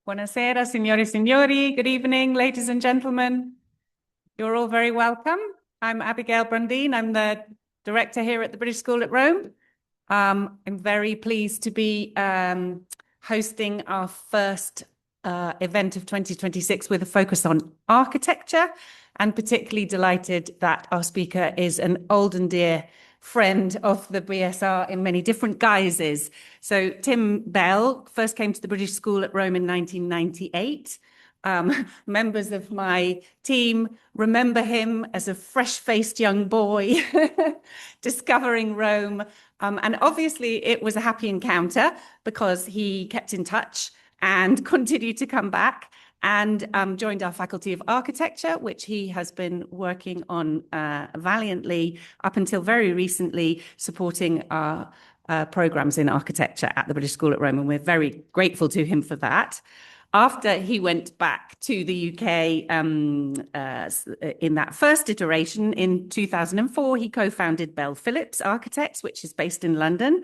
Buonasera, signore e signori. Good evening, ladies and gentlemen. You're all very welcome. I'm Abigail Brundine. I'm the director here at the British School at Rome. I'm very pleased to be hosting our first event of 2026 with a focus on architecture, and particularly delighted that our speaker is an old and dear friend of the BSR in many different guises. So Tim Bell first came to the British School at Rome in 1998. Members of my team remember him as a fresh-faced young boy discovering Rome. And obviously it was a happy encounter because he kept in touch and continued to come back and joined our Faculty of Architecture, which he has been working on valiantly up until very recently, supporting our programs in architecture at the British School at Rome. And we're very grateful to him for that. After he went back to the UK in that first iteration in 2004, he co-founded Bell Phillips Architects, which is based in London,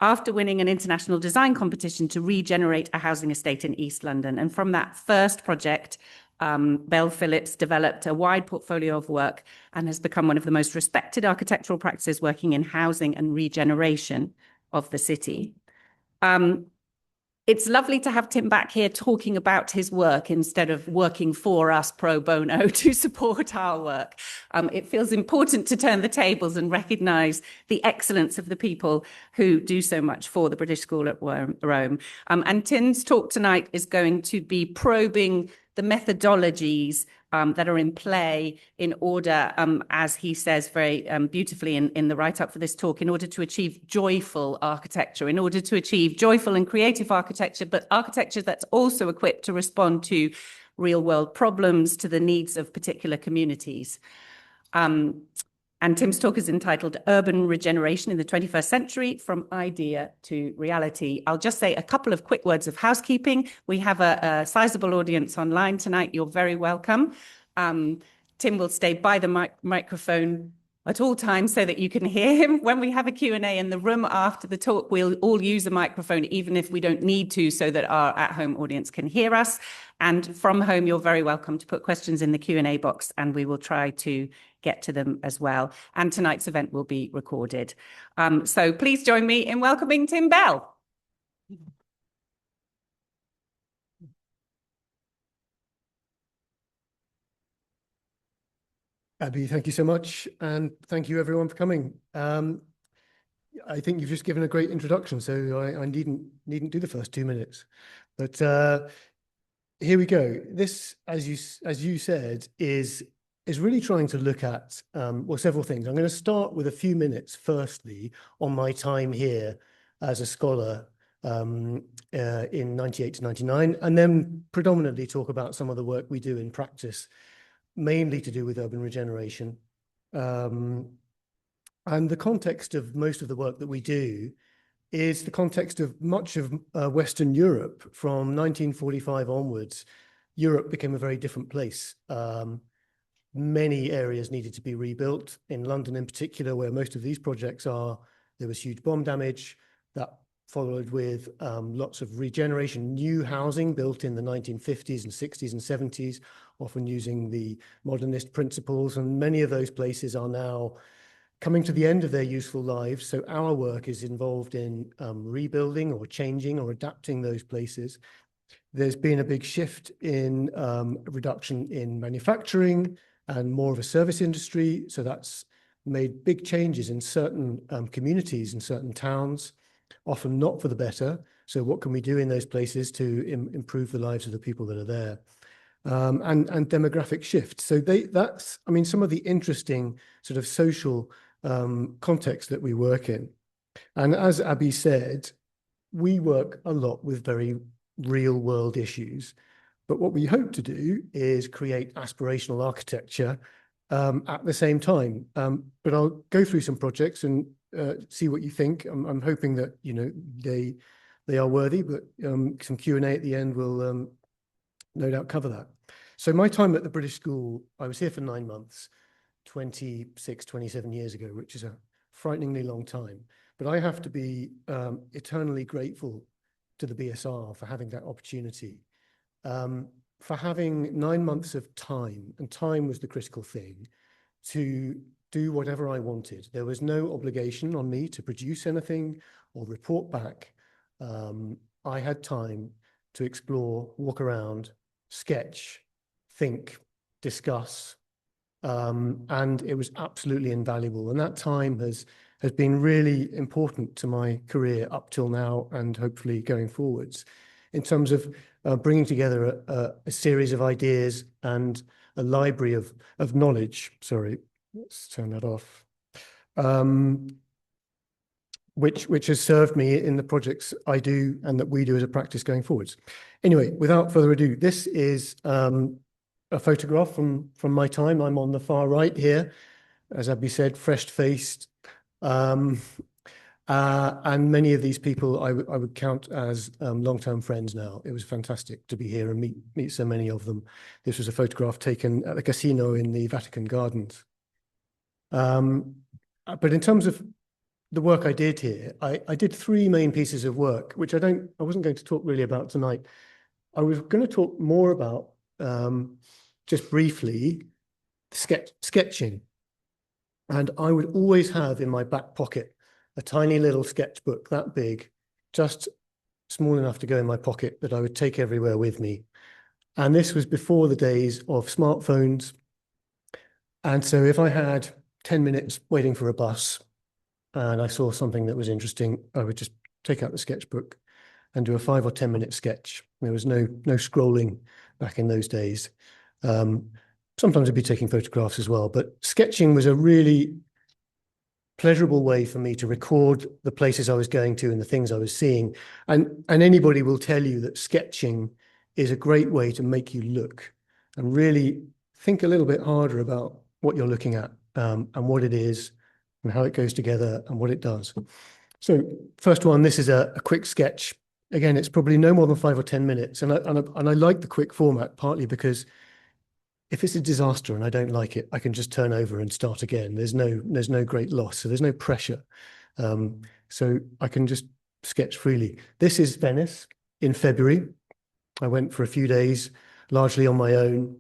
after winning an international design competition to regenerate a housing estate in East London. And from that first project, Bell Phillips developed a wide portfolio of work and has become one of the most respected architectural practices working in housing and regeneration of the city. It's lovely to have Tim back here talking about his work instead of working for us pro bono to support our work. It feels important to turn the tables and recognise the excellence of the people who do so much for the British School at Rome. And Tim's talk tonight is going to be probing the methodologies that are in play in order, as he says very beautifully in the write-up for this talk, in order to achieve joyful architecture, in order to achieve joyful and creative architecture, but architecture that's also equipped to respond to real-world problems, to the needs of particular communities. And Tim's talk is entitled Urban Regeneration in the 21st Century, From Idea to Reality. I'll just say a couple of quick words of housekeeping. We have a sizable audience online tonight. You're very welcome. Tim will stay by the microphone at all times so that you can hear him. When we have a Q&A in the room after the talk, we'll all use a microphone, even if we don't need to, so that our at-home audience can hear us. And from home, you're very welcome to put questions in the Q&A box, and we will try to get to them as well. And tonight's event will be recorded. So please join me in welcoming Tim Bell. Abby, thank you so much. And thank you everyone for coming. I think you've just given a great introduction, so I needn't do the first 2 minutes. But here we go. This, as you said, is really trying to look at well, several things. I'm going to start with a few minutes, firstly, on my time here as a scholar in 98 to 99, and then predominantly talk about some of the work we do in practice, mainly to do with urban regeneration. And the context of most of the work that we do is the context of much of Western Europe. From 1945 onwards, Europe became a very different place. Many areas needed to be rebuilt. In London in particular, where most of these projects are, there was huge bomb damage that followed with lots of regeneration, new housing built in the 1950s and 60s and 70s, often using the modernist principles. And many of those places are now coming to the end of their useful lives. So our work is involved in rebuilding or changing or adapting those places. There's been a big shift in reduction in manufacturing and more of a service industry. So that's made big changes in certain communities and certain towns, often not for the better. So what can we do in those places to improve the lives of the people that are there? And demographic shifts. So that's, I mean, some of the interesting sort of social context that we work in. And as Abby said, we work a lot with very real world issues. But what we hope to do is create aspirational architecture at the same time. But I'll go through some projects and see what you think. I'm hoping that, you know, they are worthy, but some Q&A at the end will no doubt cover that. So my time at the British School, I was here for 9 months, 26, 27 years ago, which is a frighteningly long time. But I have to be eternally grateful to the BSR for having that opportunity. for having 9 months of time, and time was the critical thing, to do whatever I wanted. There was no obligation on me to produce anything or report back. I had time to explore, walk around, sketch, think, discuss, and it was absolutely invaluable. And that time has been really important to my career up till now, and hopefully going forwards, in terms of bringing together a series of ideas and a library of knowledge. Sorry, let's turn that off. Which has served me in the projects I do and that we do as a practice going forwards. Anyway, without further ado, this is a photograph from my time. I'm on the far right here, as Abby said, fresh-faced. And many of these people I would count as long-term friends now. It was fantastic to be here and meet so many of them. This was a photograph taken at the casino in the Vatican Gardens. But in terms of the work I did here, I did 3 main pieces of work, which I wasn't going to talk really about tonight. I was going to talk more about, just briefly, sketching. And I would always have in my back pocket a tiny little sketchbook that big, just small enough to go in my pocket, that I would take everywhere with me. And this was before the days of smartphones. And so if I had 10 minutes waiting for a bus and I saw something that was interesting, I would just take out the sketchbook and do a 5 or 10 minute sketch. There was no scrolling back in those days. Sometimes I'd be taking photographs as well, but sketching was a really pleasurable way for me to record the places I was going to and the things I was seeing. And anybody will tell you that sketching is a great way to make you look and really think a little bit harder about what you're looking at, and what it is and how it goes together and what it does. So first one, this is a quick sketch. Again, it's probably no more than 5 or 10 minutes. And I like the quick format, partly because if it's a disaster and I don't like it, I can just turn over and start again. There's no great loss, so there's no pressure. So I can just sketch freely. This is Venice in February. I went for a few days, largely on my own.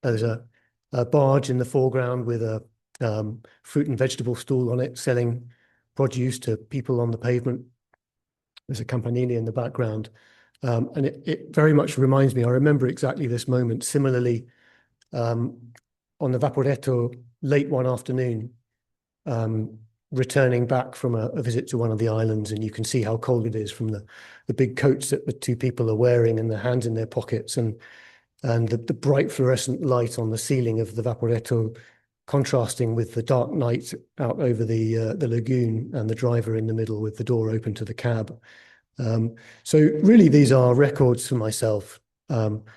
There's a barge in the foreground with a fruit and vegetable stall on it, selling produce to people on the pavement. There's a campanile in the background. And it very much reminds me, I remember exactly this moment. Similarly, on the Vaporetto late one afternoon, returning back from a visit to one of the islands, and you can see how cold it is from the big coats that the 2 people are wearing and their hands in their pockets, and the bright fluorescent light on the ceiling of the Vaporetto contrasting with the dark night out over the lagoon and the driver in the middle with the door open to the cab. So really these are records for myself,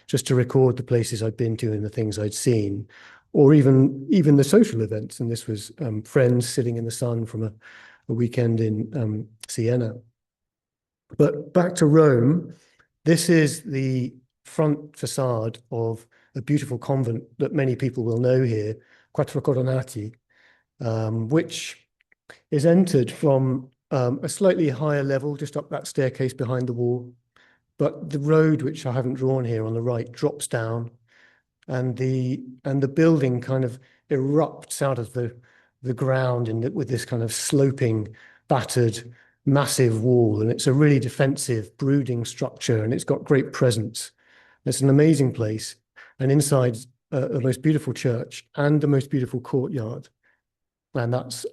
just to record the places I'd been to and the things I'd seen, or even the social events. And this was friends sitting in the sun from a weekend in Siena. But back to Rome, this is the front facade of a beautiful convent that many people will know here, Quattro Coronati, which is entered from a slightly higher level, just up that staircase behind the wall. But the road, which I haven't drawn here on the right, drops down, and the building kind of erupts out of the ground with this kind of sloping, battered, massive wall. And it's a really defensive, brooding structure, and it's got great presence. It's an amazing place. And inside, the most beautiful church and the most beautiful courtyard. And that's,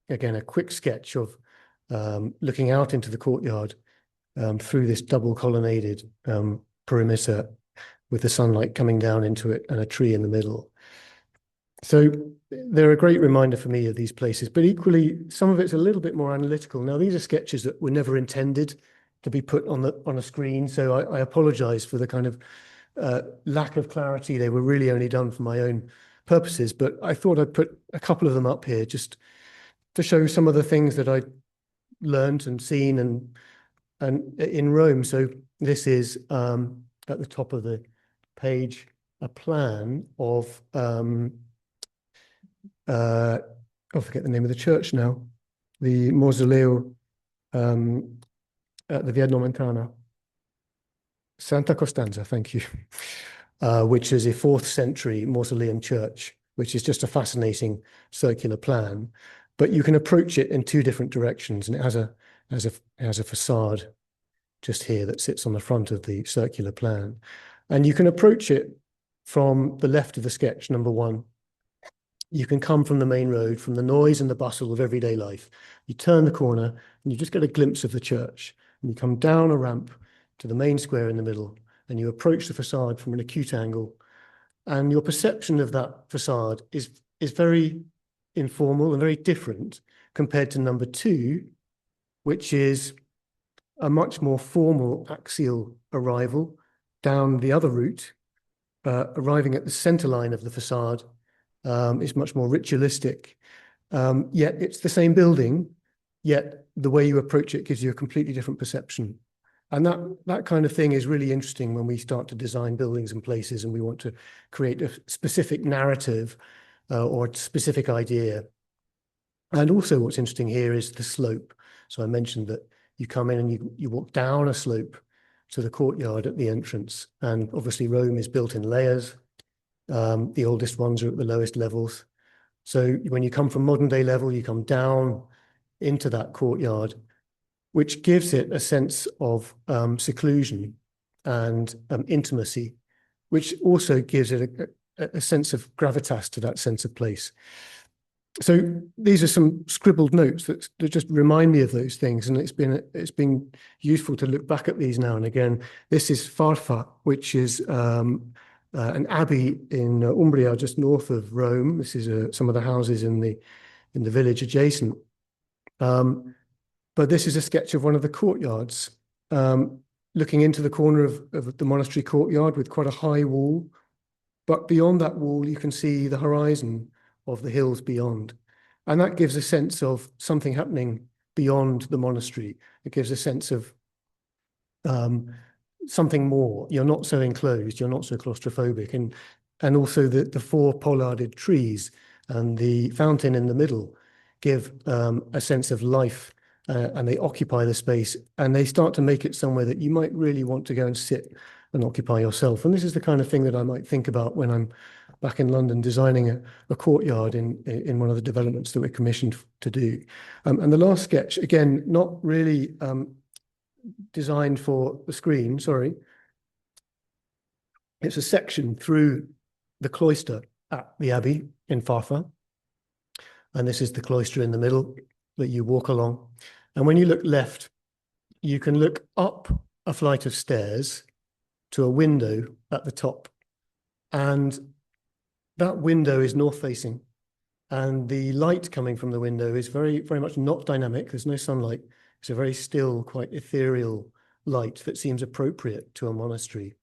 again, a quick sketch of looking out into the courtyard through this double colonnaded perimeter with the sunlight coming down into it and a tree in the middle. So they're a great reminder for me of these places, but equally, some of it's a little bit more analytical. Now, these are sketches that were never intended to be put on a screen, so I apologize for the kind of lack of clarity. They were really only done for my own purposes, but I thought I'd put a couple of them up here just to show some of the things that I learned and seen and in Rome. So this is at the top of the page, a plan of I forget the name of the church now, the Mausoleo at the Via Nomentana. Santa Costanza, thank you, which is a 4th century mausoleum church, which is just a fascinating circular plan. But you can approach it in 2 different directions, and it has a facade just here that sits on the front of the circular plan. And you can approach it from the left of the sketch, number 1. You can come from the main road, from the noise and the bustle of everyday life. You turn the corner and you just get a glimpse of the church. And you come down a ramp to the main square in the middle, and you approach the facade from an acute angle. And your perception of that facade is very informal and very different compared to number 2, which is a much more formal axial arrival down the other route, arriving at the center line of the facade. Is much more ritualistic, yet it's the same building, yet the way you approach it gives you a completely different perception. And that kind of thing is really interesting when we start to design buildings and places and we want to create a specific narrative or a specific idea. And also what's interesting here is the slope. So I mentioned that you come in and you walk down a slope to the courtyard at the entrance. And obviously Rome is built in layers. The oldest ones are at the lowest levels. So when you come from modern day level, you come down into that courtyard, which gives it a sense of seclusion and intimacy, which also gives it a sense of gravitas to that sense of place. So these are some scribbled notes that just remind me of those things, and it's been useful to look back at these now and again. This is Farfa, which is an abbey in Umbria, just north of Rome. This is some of the houses in the village adjacent. But this is a sketch of one of the courtyards, looking into the corner of the monastery courtyard with quite a high wall. But beyond that wall, you can see the horizon of the hills beyond. And that gives a sense of something happening beyond the monastery. It gives a sense of something more. You're not so enclosed, you're not so claustrophobic. And also the 4 pollarded trees and the fountain in the middle give a sense of life, and they occupy the space, and they start to make it somewhere that you might really want to go and sit and occupy yourself. And this is the kind of thing that I might think about when I'm back in London designing a courtyard in one of the developments that we're commissioned to do. And the last sketch, again, not really designed for the screen, sorry. It's a section through the cloister at the Abbey in Farfa. And this is the cloister in the middle that you walk along. And when you look left, you can look up a flight of stairs to a window at the top. And that window is north facing. And the light coming from the window is very, very much not dynamic. There's no sunlight. It's a very still, quite ethereal light that seems appropriate to a monastery.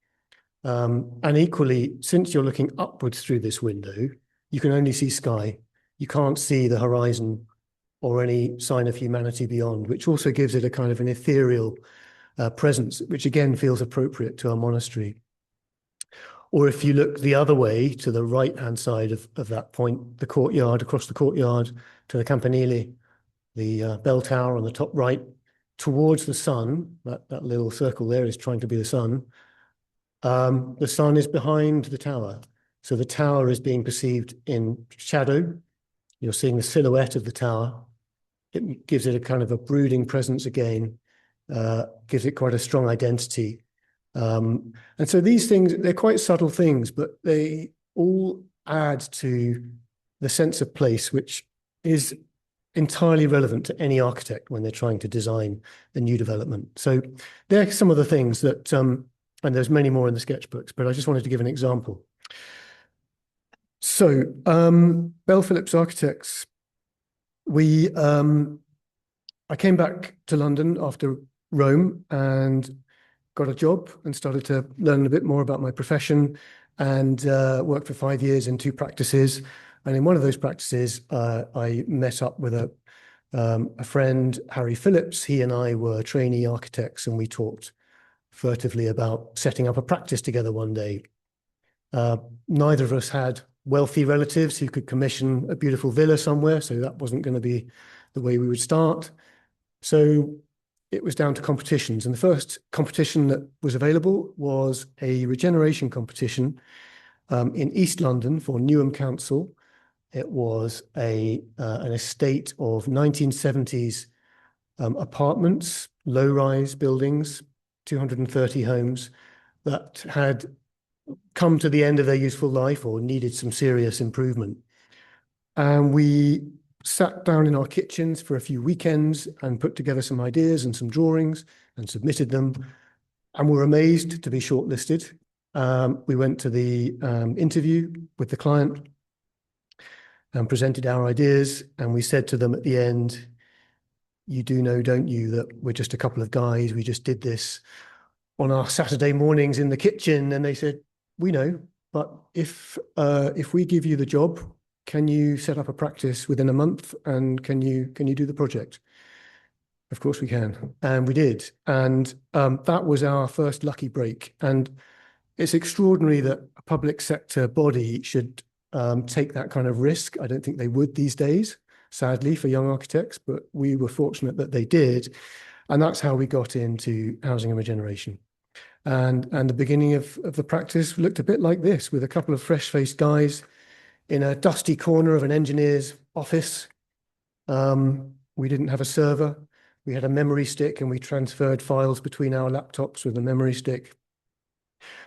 And equally, since you're looking upwards through this window, you can only see sky. You can't see the horizon or any sign of humanity beyond, which also gives it a kind of an ethereal presence, which again feels appropriate to a monastery. Or if you look the other way to the right-hand side of that point, the courtyard, across the courtyard to the campanile, the bell tower on the top right, towards the sun, that little circle there is trying to be the sun. The sun is behind the tower. So the tower is being perceived in shadow. You're seeing the silhouette of the tower. It gives it a kind of a brooding presence again, gives it quite a strong identity. And so these things, they're quite subtle things, but they all add to the sense of place, which is entirely relevant to any architect when they're trying to design a new development. So they're some of the things that, and there's many more in the sketchbooks, but I just wanted to give an example. So Bell Phillips Architects, I came back to London after Rome and got a job and started to learn a bit more about my profession, and worked for 5 years in 2 practices. And in one of those practices, I met up with a friend, Harry Phillips. He and I were trainee architects, and we talked furtively about setting up a practice together one day. Neither of us had wealthy relatives who could commission a beautiful villa somewhere, so that wasn't going to be the way we would start. So it was down to competitions. And the first competition that was available was a regeneration competition in East London for Newham Council. It was an estate of 1970s apartments, low-rise buildings, 230 homes that had come to the end of their useful life or needed some serious improvement. And we sat down in our kitchens for a few weekends and put together some ideas and some drawings and submitted them, and were amazed to be shortlisted. We went to the interview with the client and presented our ideas, and we said to them at the end, "You do know, don't you, that we're just a couple of guys, we just did this on our Saturday mornings in the kitchen?" And they said, "We know, but if we give you the job, can you set up a practice within a month, and can you do the project?" Of course we can, and we did. And that was our first lucky break. And it's extraordinary that a public sector body should take that kind of risk. I don't think they would these days, sadly, for young architects, but we were fortunate that they did. And that's how we got into housing and regeneration. And the beginning of the practice looked a bit like this, with a couple of fresh-faced guys in a dusty corner of an engineer's office. We didn't have a server. We had a memory stick, and we transferred files between our laptops with a memory stick.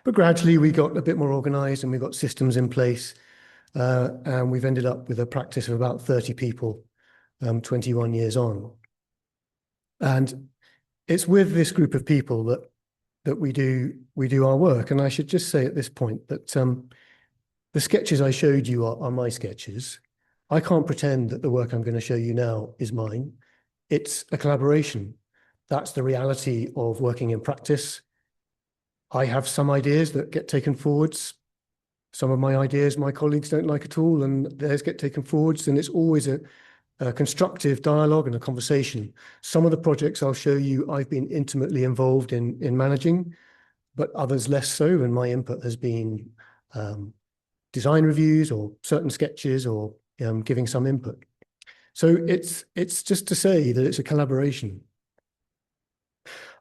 But gradually we got a bit more organized, and we got systems in place. And we've ended up with a practice of about 30 people, 21 years on. And it's with this group of people that we do our work. And I should just say at this point that the sketches I showed you are my sketches. I can't pretend that the work I'm going to show you now is mine. It's a collaboration. That's the reality of working in practice. I have some ideas that get taken forwards. Some of my ideas my colleagues don't like at all, and theirs get taken forwards. And it's always a constructive dialogue and a conversation. Some of the projects I'll show you, I've been intimately involved in managing, but others less so. And my input has been design reviews or certain sketches or giving some input. So it's just to say that it's a collaboration.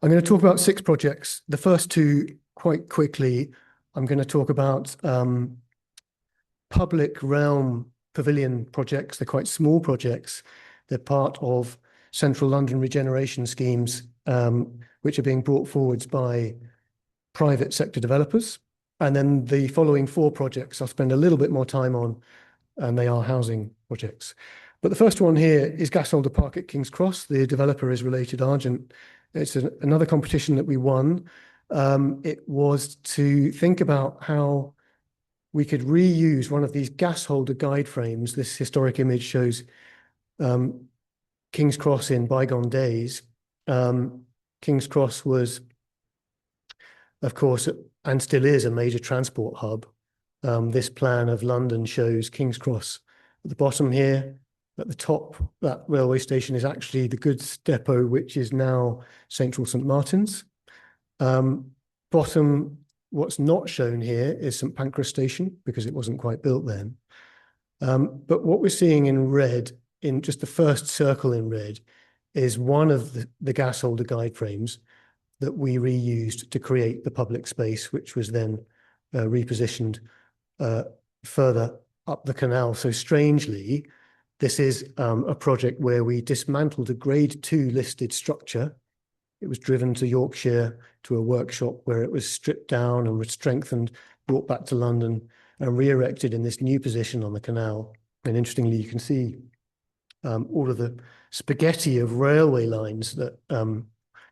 I'm going to talk about 6 projects. The first 2, quite quickly, I'm going to talk about public realm pavilion projects. They're quite small projects. They're part of central London regeneration schemes, which are being brought forwards by private sector developers. And then the following 4 projects I'll spend a little bit more time on, and they are housing projects. But the first one here is Gasholder Park at King's Cross. The developer is Related Argent. It's another competition that we won. It was to think about how we could reuse one of these gas holder guide frames. This historic image shows King's Cross in bygone days. King's Cross was, of course, and still is, a major transport hub. This plan of London shows King's Cross at the bottom here. At the top, that railway station is actually the goods depot, which is now Central St. Martin's. Bottom, what's not shown here is St. Pancras Station, because it wasn't quite built then. But what we're seeing in red, in just the first circle in red, is one of the gas holder guide frames that we reused to create the public space, which was then repositioned further up the canal. So strangely, this is a project where we dismantled a grade 2 listed structure. It was driven to Yorkshire to a workshop where it was stripped down and strengthened, brought back to London and re-erected in this new position on the canal. And interestingly, you can see all of the spaghetti of railway lines that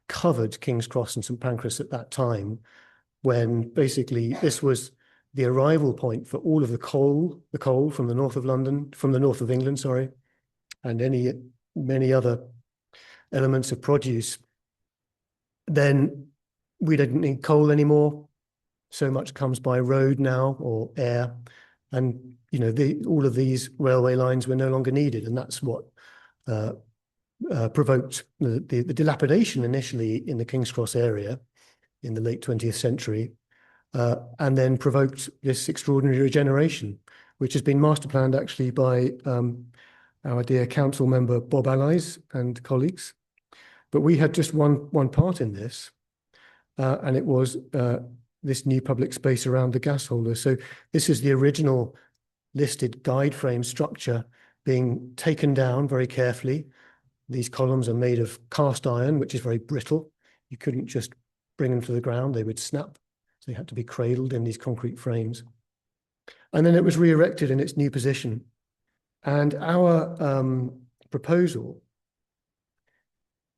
covered King's Cross and St. Pancras at that time, when basically this was the arrival point for all of the coal from the north of London, from the north of England, sorry, and many other elements of produce. Then we didn't need coal anymore. So much comes by road now, or air. And, all of these railway lines were no longer needed. And that's what provoked the dilapidation initially in the King's Cross area in the late 20th century, and then provoked this extraordinary regeneration, which has been master planned actually by our dear council member Bob Allies and colleagues. But we had just one part in this, and it was this new public space around the gas holder. So this is the original listed guide frame structure being taken down very carefully. These columns are made of cast iron, which is very brittle. You couldn't just bring them to the ground, they would snap. So they had to be cradled in these concrete frames. And then it was re-erected in its new position. And our proposal,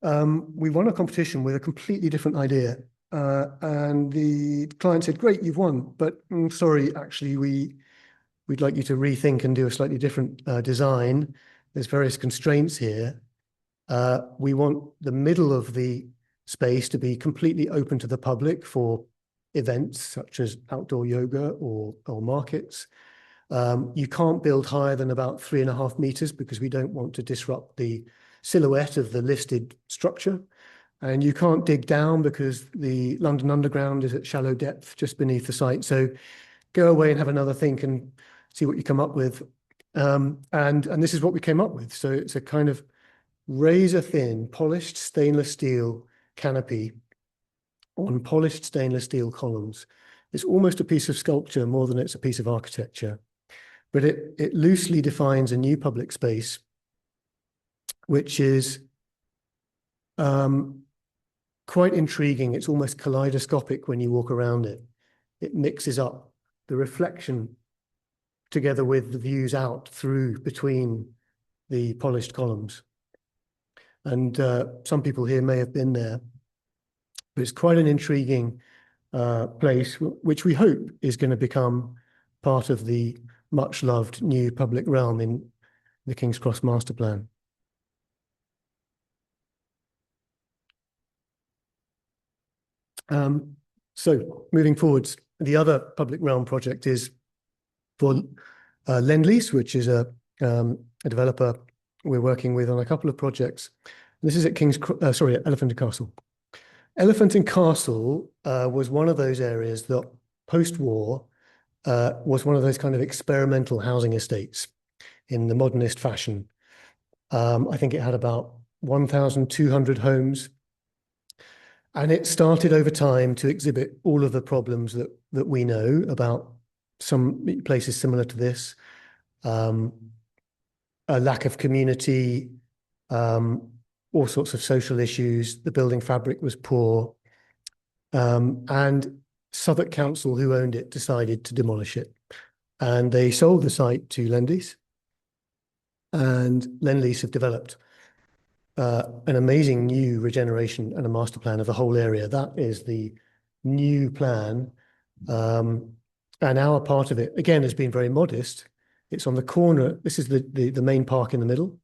we won a competition with a completely different idea. And the client said, great, you've won, but sorry, actually, we'd like you to rethink and do a slightly different design. There's various constraints here. We want the middle of the space to be completely open to the public for events such as outdoor yoga or markets. You can't build higher than about 3.5 meters because we don't want to disrupt the silhouette of the listed structure. And you can't dig down because the London Underground is at shallow depth just beneath the site. So go away and have another think and see what you come up with. And this is what we came up with. So it's a kind of razor thin, polished stainless steel canopy on polished stainless steel columns. It's almost a piece of sculpture more than it's a piece of architecture. But it loosely defines a new public space, which is quite intriguing. It's almost kaleidoscopic when you walk around it. It mixes up the reflection together with the views out through between the polished columns. And some people here may have been there, but it's quite an intriguing place, which we hope is going to become part of the much loved new public realm in the King's Cross Master Plan. So moving forwards, the other public realm project is for Lend-Lease, which is a developer we're working with on a couple of projects. This is at Elephant and Castle. Elephant and Castle was one of those areas that post-war was one of those kind of experimental housing estates in the modernist fashion. I think it had about 1,200 homes. And it started over time to exhibit all of the problems that we know about some places similar to this. A lack of community, all sorts of social issues. The building fabric was poor. And Southwark Council, who owned it, decided to demolish it. And they sold the site to Lend-Lease. And Lend-Lease have developed an amazing new regeneration and a master plan of the whole area. That is the new plan. And our part of it, again, has been very modest. It's on the corner. This is the main park in the middle.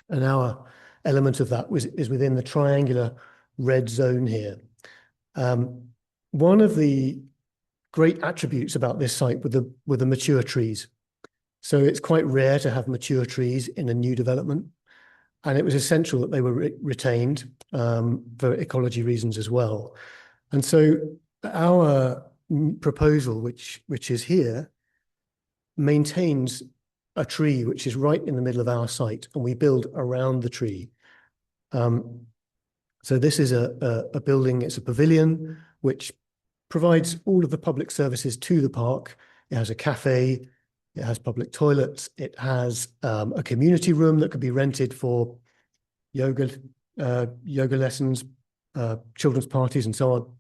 And our element of that is within the triangular red zone here. One of the great attributes about this site were the mature trees. So it's quite rare to have mature trees in a new development. And it was essential that they were retained for ecology reasons as well. And so our proposal, which is here, maintains a tree which is right in the middle of our site, and we build around the tree. So this is a building, it's a pavilion, which provides all of the public services to the park. It has a cafe, it has public toilets, it has a community room that could be rented for yoga lessons, children's parties, and so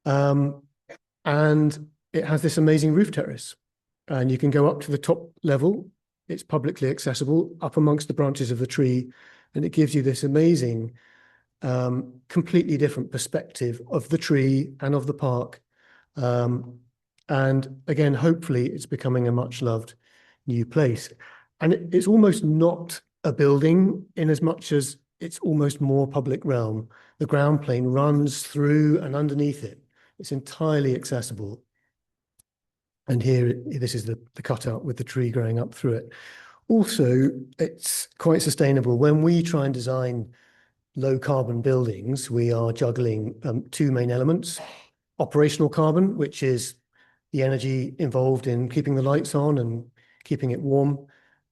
on. And it has this amazing roof terrace. And you can go up to the top level. It's publicly accessible up amongst the branches of the tree. And it gives you this amazing, completely different perspective of the tree and of the park. And again, hopefully it's becoming a much loved new place. And it's almost not a building in as much as it's almost more public realm. The ground plane runs through and underneath it. It's entirely accessible. And here, this is the cutout with the tree growing up through it. Also, it's quite sustainable. When we try and design low carbon buildings, we are juggling two main elements: operational carbon, which is the energy involved in keeping the lights on and keeping it warm,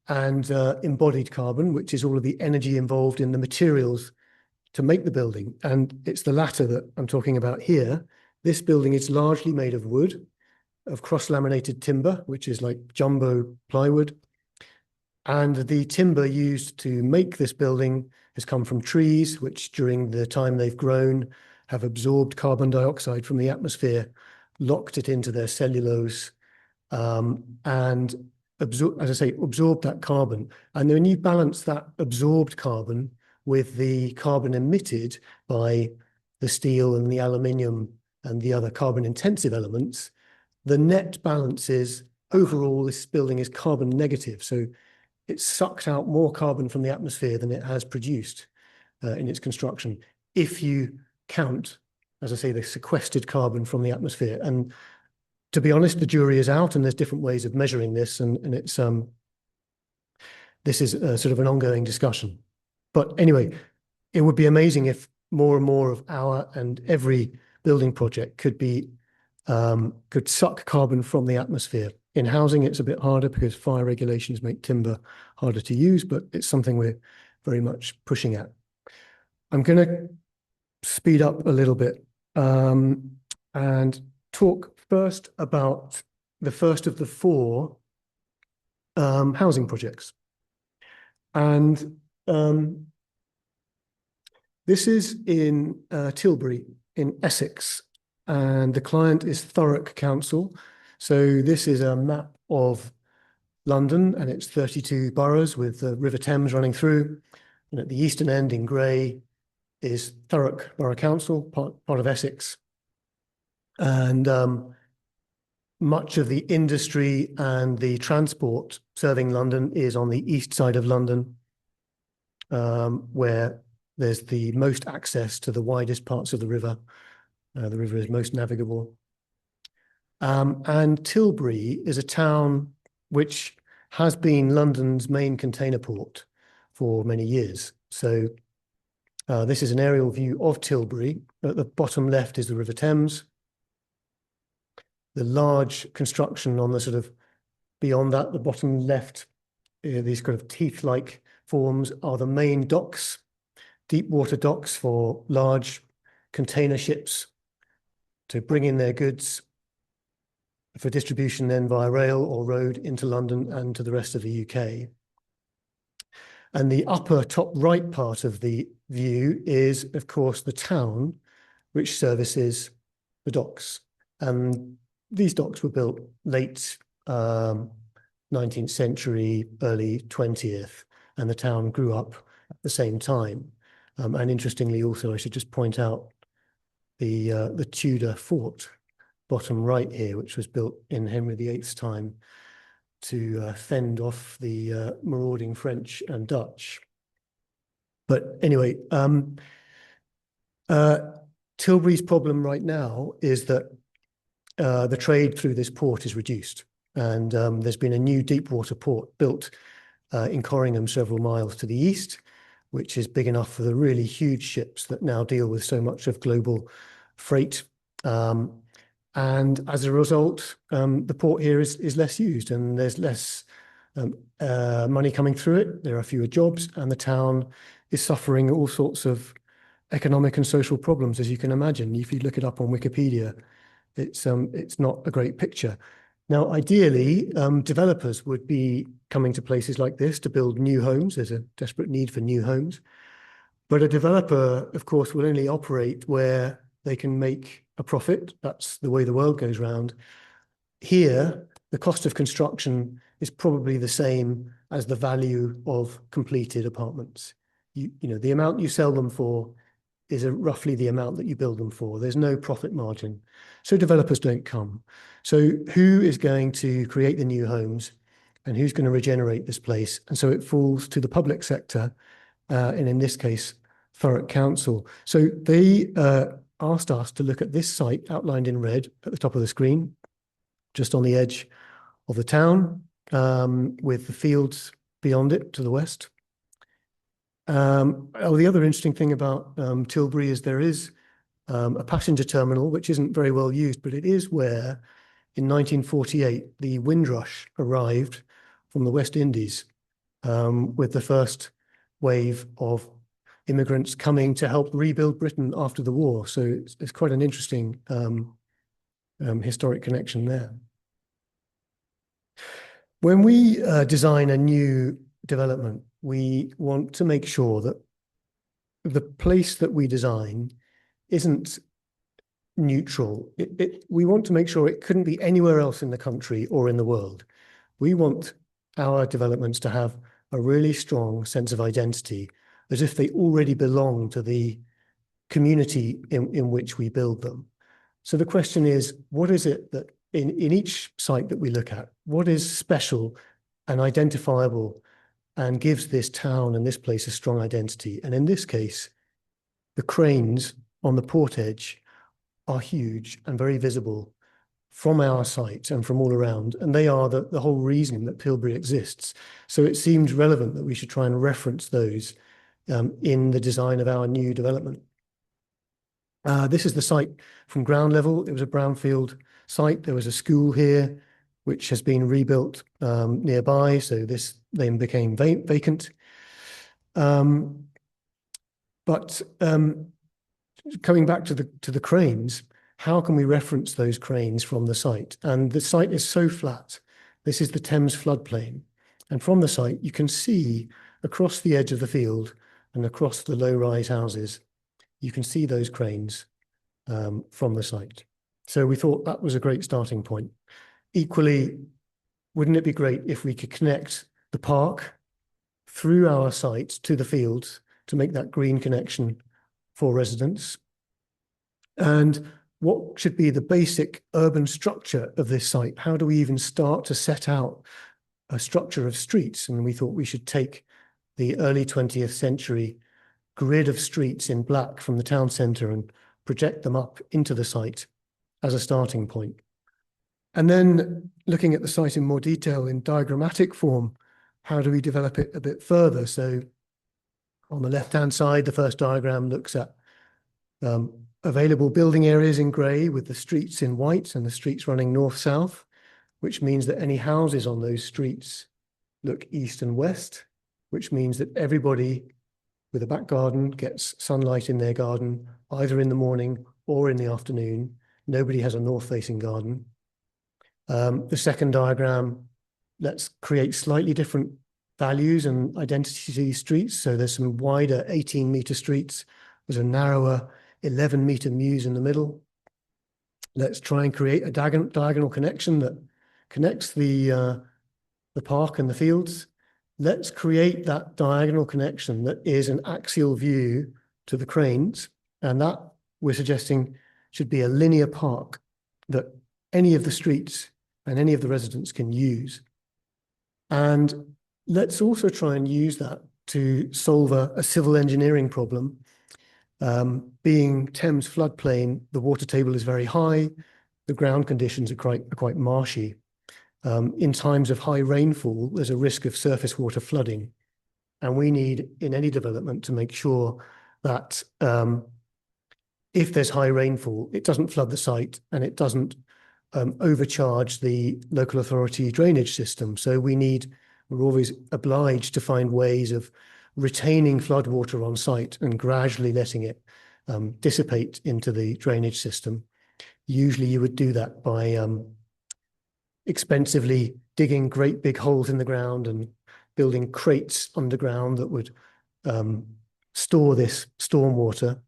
and embodied carbon, which is all of the energy involved in the materials to make the building. And it's the latter that I'm talking about here. This building is largely made of wood, of cross-laminated timber, which is like jumbo plywood. And the timber used to make this building has come from trees, which during the time they've grown have absorbed carbon dioxide from the atmosphere, locked it into their cellulose, and absorbed that carbon. And when you balance that absorbed carbon with the carbon emitted by the steel and the aluminium and the other carbon intensive elements, the net balance is overall this building is carbon negative. So it's sucked out more carbon from the atmosphere than it has produced in its construction, if you count, as I say, the sequestered carbon from the atmosphere. And to be honest, the jury is out, and there's different ways of measuring this, and it's this is sort of an ongoing discussion. But anyway, it would be amazing if more and more of our and every building project could suck carbon from the atmosphere. In housing, it's a bit harder because fire regulations make timber harder to use, but it's something we're very much pushing at. I'm going to speed up a little bit and talk first about the first of the four housing projects. And this is in Tilbury in Essex, and the client is Thurrock Council. So this is a map of London, and it's 32 boroughs with the River Thames running through. And at the eastern end in grey is Thurrock Borough Council, part of Essex. And much of the industry and the transport serving London is on the east side of London, where there's the most access to the widest parts of the river. The river is most navigable. And Tilbury is a town which has been London's main container port for many years. So this is an aerial view of Tilbury. At the bottom left is the River Thames. The large construction on the sort of beyond that, the bottom left, these kind of teeth-like forms are the main docks, deep water docks for large container ships to bring in their goods for distribution then via rail or road into London and to the rest of the UK. And the upper top right part of the view is, of course, the town, which services the docks. And these docks were built late 19th century, early 20th, and the town grew up at the same time. And interestingly, also, I should just point out the Tudor fort, bottom right here, which was built in Henry VIII's time to fend off the marauding French and Dutch. But anyway, Tilbury's problem right now is that the trade through this port is reduced. And there's been a new deep water port built in Corringham several miles to the east, which is big enough for the really huge ships that now deal with so much of global freight. And as a result, the port here is less used, and there's less money coming through it. There are fewer jobs, and the town is suffering all sorts of economic and social problems, as you can imagine. If you look it up on Wikipedia, it's not a great picture. Now, ideally, developers would be coming to places like this to build new homes. There's a desperate need for new homes. But a developer, of course, will only operate where they can make a profit. That's the way the world goes round. Here, the cost of construction is probably the same as the value of completed apartments. You know, the amount you sell them for is roughly the amount that you build them for. There's no profit margin. So developers don't come. So who is going to create the new homes, and who's going to regenerate this place? And so it falls to the public sector, and in this case, Thurrock Council. So they asked us to look at this site outlined in red at the top of the screen, just on the edge of the town, with the fields beyond it to the west. The other interesting thing about Tilbury is there is a passenger terminal, which isn't very well used, but it is where in 1948 the Windrush arrived from the West Indies with the first wave of immigrants coming to help rebuild Britain after the war. So it's quite an interesting historic connection there. When we design a new development, we want to make sure that the place that we design isn't neutral. We want to make sure it couldn't be anywhere else in the country or in the world. We want our developments to have a really strong sense of identity, as if they already belong to the community in which we build them. So the question is, what is it that in each site that we look at, what is special and identifiable and gives this town and this place a strong identity? And in this case, the cranes on the port edge are huge and very visible from our site and from all around. And they are the whole reason that Pilbury exists. So it seems relevant that we should try and reference those in the design of our new development. This is the site from ground level. It was a brownfield site. There was a school here, which has been rebuilt nearby. So this then became vacant. But coming back to the cranes, how can we reference those cranes from the site? And the site is so flat. This is the Thames floodplain. And from the site, you can see across the edge of the field and across the low-rise houses, you can see those cranes from the site. So we thought that was a great starting point. Equally, wouldn't it be great if we could connect the park through our site to the fields to make that green connection for residents? And what should be the basic urban structure of this site? How do we even start to set out a structure of streets? And we thought we should take the early 20th century grid of streets in black from the town centre and project them up into the site as a starting point. And then looking at the site in more detail in diagrammatic form, how do we develop it a bit further? So on the left-hand side, the first diagram looks at available building areas in grey with the streets in white and the streets running north-south, which means that any houses on those streets look east and west, which means that everybody with a back garden gets sunlight in their garden, either in the morning or in the afternoon. Nobody has a north-facing garden. The second diagram, let's create slightly different values and identity to these streets. So there's some wider 18-metre streets. There's a narrower 11-metre mews in the middle. Let's try and create a diagonal connection that connects the park and the fields. Let's create that diagonal connection that is an axial view to the cranes. And that, we're suggesting, should be a linear park that any of the streets and any of the residents can use. And let's also try and use that to solve a civil engineering problem. Being Thames floodplain, the water table is very high. The ground conditions are quite marshy. In times of high rainfall, there's a risk of surface water flooding. And we need, in any development, to make sure that if there's high rainfall, it doesn't flood the site and it doesn't overcharge the local authority drainage system. So we're always obliged to find ways of retaining floodwater on site and gradually letting it dissipate into the drainage system. Usually you would do that by expensively digging great big holes in the ground and building crates underground that would store this stormwater.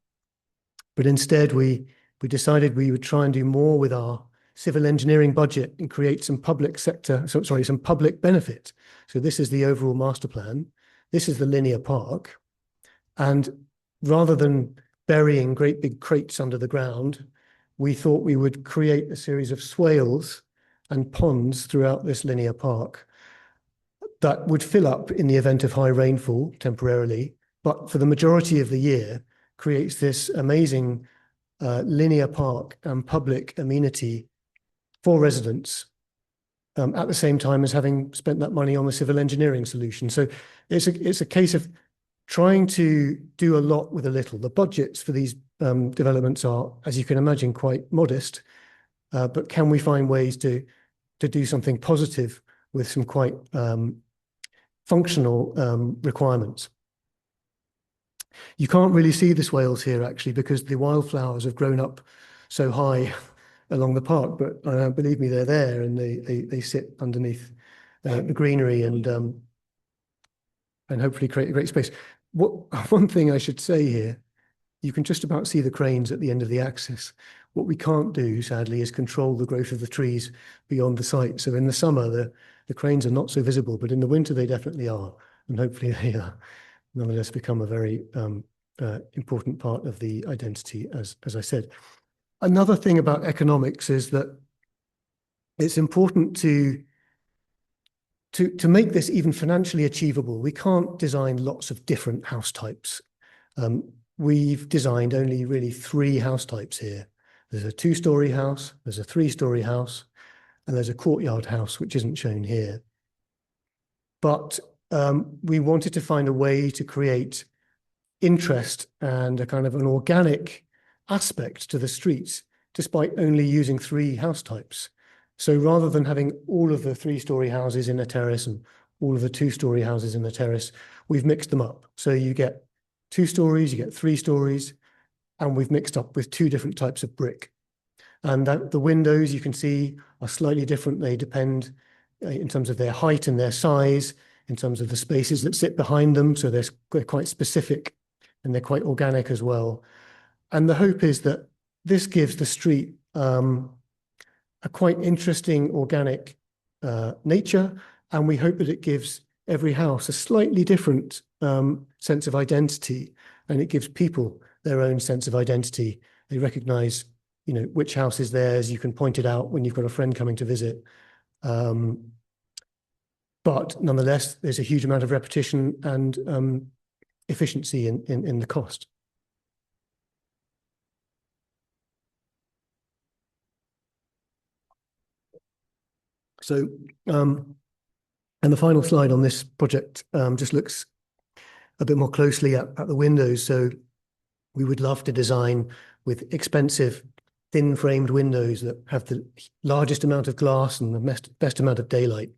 But instead we decided we would try and do more with our civil engineering budget and create some public benefit. So this is the overall master plan. This is the linear park. And rather than burying great big crates under the ground, we thought we would create a series of swales and ponds throughout this linear park that would fill up in the event of high rainfall temporarily, but for the majority of the year creates this amazing linear park and public amenity for residents at the same time as having spent that money on the civil engineering solution. So it's a case of trying to do a lot with a little. The budgets for these developments are, as you can imagine, quite modest, but can we find ways to do something positive with some quite functional requirements? You can't really see the swales here actually because the wildflowers have grown up so high along the park, but believe me, they're there and they sit underneath the greenery and hopefully create a great space. One thing I should say here, you can just about see the cranes at the end of the axis. What we can't do, sadly, is control the growth of the trees beyond the site. So in the summer, the cranes are not so visible, but in the winter they definitely are. And hopefully they nonetheless become a very important part of the identity, as I said. Another thing about economics is that it's important to make this even financially achievable. We can't design lots of different house types. We've designed only really 3 house types here. There's a 2-story house, there's a 3-story house, and there's a courtyard house, which isn't shown here. But we wanted to find a way to create interest and a kind of an organic aspect to the streets, despite only using 3 house types. So rather than having all of the 3-story houses in a terrace and all of the 2-story houses in a terrace, we've mixed them up. So you get 2 stories, you get 3 stories, and we've mixed up with 2 different types of brick. And the windows you can see are slightly different. They depend in terms of their height and their size, in terms of the spaces that sit behind them. So they're quite specific and they're quite organic as well. And the hope is that this gives the street a quite interesting organic nature. And we hope that it gives every house a slightly different sense of identity, and it gives people their own sense of identity. They recognize, which house is theirs. You can point it out when you've got a friend coming to visit. But nonetheless, there's a huge amount of repetition and efficiency in the cost. So, and the final slide on this project just looks a bit more closely at the windows. So we would love to design with expensive, thin-framed windows that have the largest amount of glass and the best amount of daylight.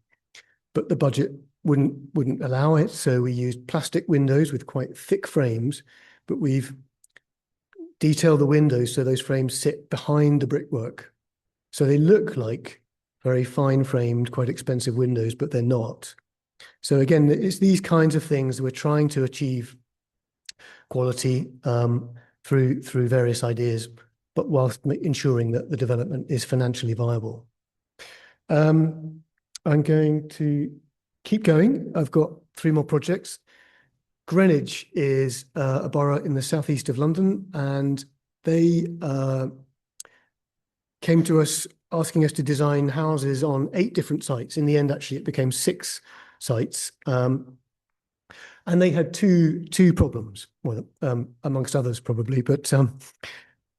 But the budget wouldn't allow it. So we used plastic windows with quite thick frames, but we've detailed the windows so those frames sit behind the brickwork. So they look like very fine-framed, quite expensive windows, but they're not. So again, it's these kinds of things we're trying to achieve quality through various ideas, but whilst ensuring that the development is financially viable. I'm going to keep going. I've got 3 more projects. Greenwich is a borough in the southeast of London, and they came to us asking us to design houses on 8 different sites. In the end, actually, it became 6 sites. And they had two problems, well, amongst others probably, but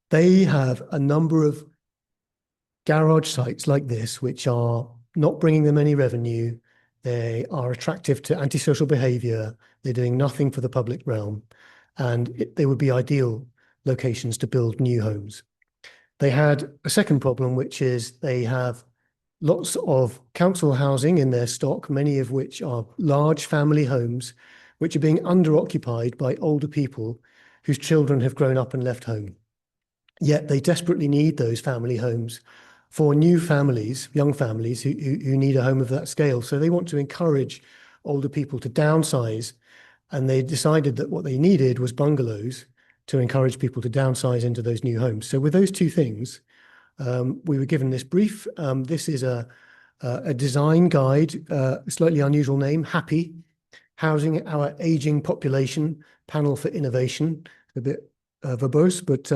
they have a number of garage sites like this, which are not bringing them any revenue. They are attractive to antisocial behavior. They're doing nothing for the public realm, and they would be ideal locations to build new homes. They had a second problem, which is they have lots of council housing in their stock, many of which are large family homes, which are being under-occupied by older people whose children have grown up and left home. Yet they desperately need those family homes for new families, young families who need a home of that scale. So they want to encourage older people to downsize, and they decided that what they needed was bungalows to encourage people to downsize into those new homes. So with those 2 things, we were given this brief. This is a design guide, slightly unusual name, HAPPY, Housing Our Aging Population, Panel for Innovation, a bit verbose, but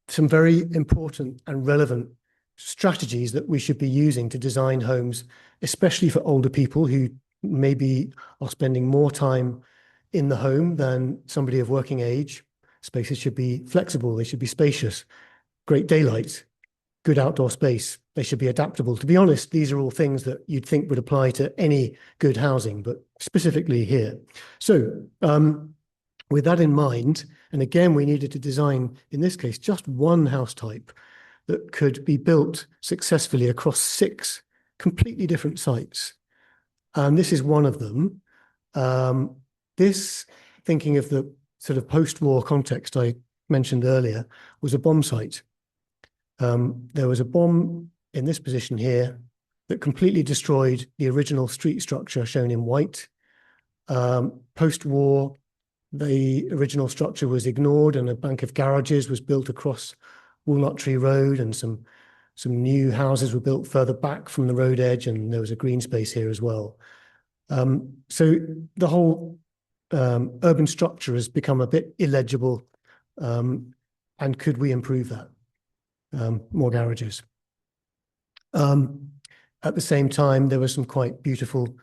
some very important and relevant strategies that we should be using to design homes, especially for older people who maybe are spending more time in the home than somebody of working age. Spaces should be flexible, they should be spacious, great daylight, good outdoor space. They should be adaptable. To be honest, these are all things that you'd think would apply to any good housing, but specifically here. So with that in mind, and again, we needed to design, in this case, just one house type that could be built successfully across 6 completely different sites. And this is one of them. This thinking of the sort of post-war context I mentioned earlier, was a bomb site. There was a bomb in this position here that completely destroyed the original street structure shown in white. Post-war, the original structure was ignored and a bank of garages was built across Walnut Tree Road, and some new houses were built further back from the road edge, and there was a green space here as well. So the whole urban structure has become a bit illegible, and could we improve that? More garages. At the same time, there were some quite beautiful,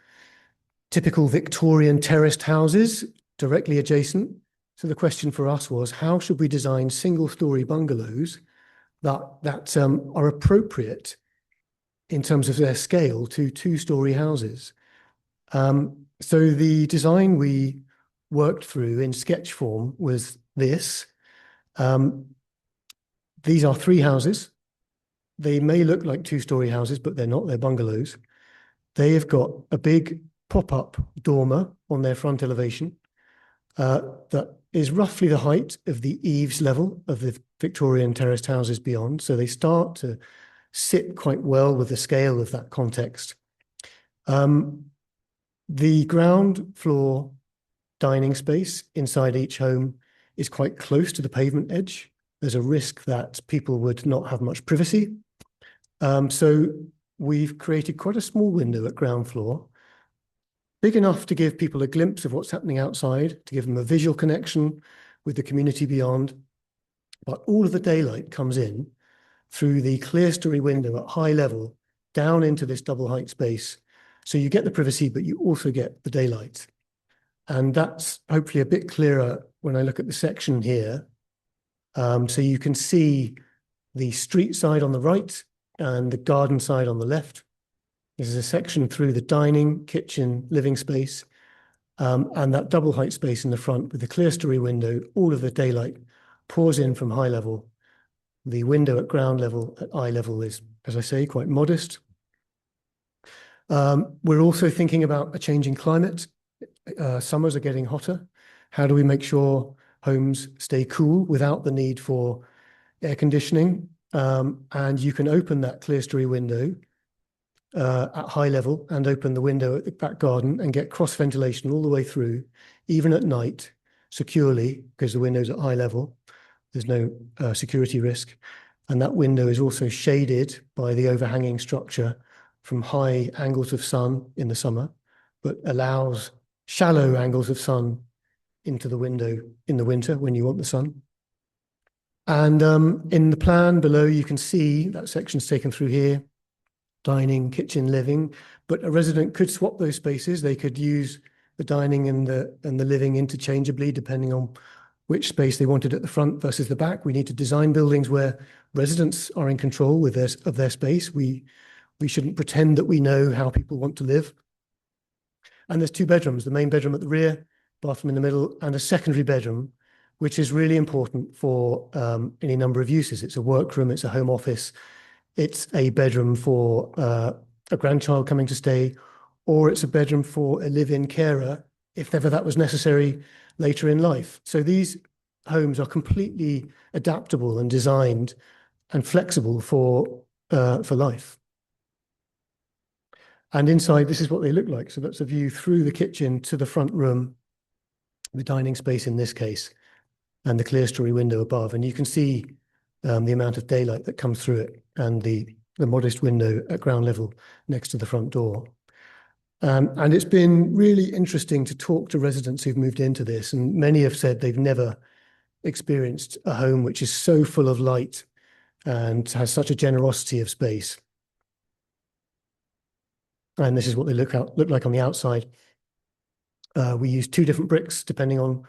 typical Victorian terraced houses directly adjacent. So the question for us was, how should we design single-story bungalows that are appropriate in terms of their scale to two-story houses? So the design we worked through in sketch form was this. These are 3 houses. They may look like two-story houses, but they're not, they're bungalows. They have got a big pop-up dormer on their front elevation that is roughly the height of the eaves level of the Victorian terraced houses beyond. So they start to sit quite well with the scale of that context. The ground floor dining space inside each home is quite close to the pavement edge. There's a risk that people would not have much privacy. So we've created quite a small window at ground floor, big enough to give people a glimpse of what's happening outside, to give them a visual connection with the community beyond. But all of the daylight comes in through the clerestory window at high level down into this double height space. So you get the privacy, but you also get the daylight. And that's hopefully a bit clearer when I look at the section here. So you can see the street side on the right and the garden side on the left. This is a section through the dining, kitchen, living space, and that double height space in the front with the clerestory window. All of the daylight pours in from high level. The window at ground level, at eye level, is, as I say, quite modest. We're also thinking about a changing climate. Summers are getting hotter. How do we make sure homes stay cool without the need for air conditioning? And you can open that clerestory window at high level and open the window at the back garden and get cross ventilation all the way through, even at night, securely, because the window's at high level. There's no security risk. And that window is also shaded by the overhanging structure from high angles of sun in the summer, but allows shallow angles of sun into the window in the winter when you want the sun. And in the plan below, you can see that section's taken through here, dining, kitchen, living, but a resident could swap those spaces. They could use the dining and the living interchangeably, depending on which space they wanted at the front versus the back. We need to design buildings where residents are in control with their space. We shouldn't pretend that we know how people want to live. And there's 2 bedrooms, the main bedroom at the rear, bathroom in the middle, and a secondary bedroom, which is really important for any number of uses. It's a workroom, it's a home office, it's a bedroom for a grandchild coming to stay, or it's a bedroom for a live-in carer, if ever that was necessary later in life. So these homes are completely adaptable and designed and flexible for life. And inside, this is what they look like. So that's a view through the kitchen to the front room, the dining space in this case, and the clerestory window above. And you can see the amount of daylight that comes through it and the modest window at ground level next to the front door. And it's been really interesting to talk to residents who've moved into this, and many have said they've never experienced a home which is so full of light and has such a generosity of space. And this is what they look like on the outside. We used 2 different bricks depending on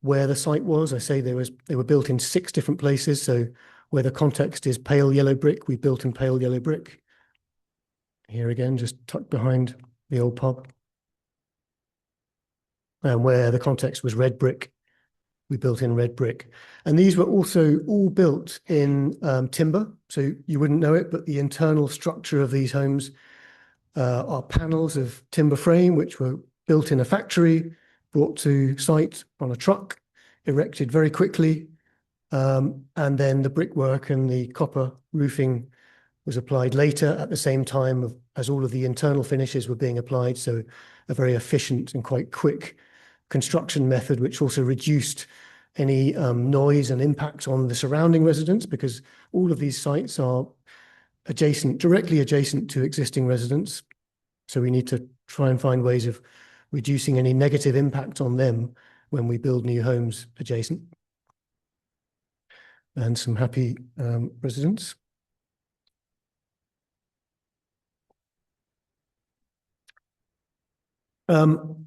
where the site was. I say they were built in 6 different places. So where the context is pale yellow brick, we built in pale yellow brick. Here again, just tucked behind the old pub. And where the context was red brick, we built in red brick. And these were also all built in timber. So you wouldn't know it, but the internal structure of these homes are panels of timber frame, which were built in a factory, brought to site on a truck, erected very quickly, and then the brickwork and the copper roofing was applied later at the same time as all of the internal finishes were being applied. So a very efficient and quite quick construction method, which also reduced any noise and impact on the surrounding residents, because all of these sites are directly adjacent to existing residents. So we need to try and find ways of reducing any negative impact on them when we build new homes adjacent. And some happy residents. The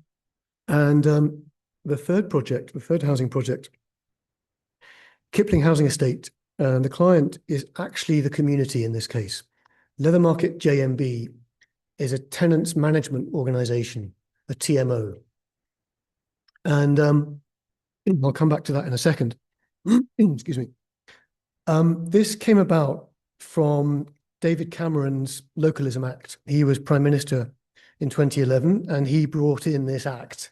third housing project, Kipling Housing Estate, and the client is actually the community in this case. Leather Market JMB is a tenants management organization, a TMO. And I'll come back to that in a second. Excuse me. This came about from David Cameron's Localism Act. He was Prime Minister in 2011, and he brought in this act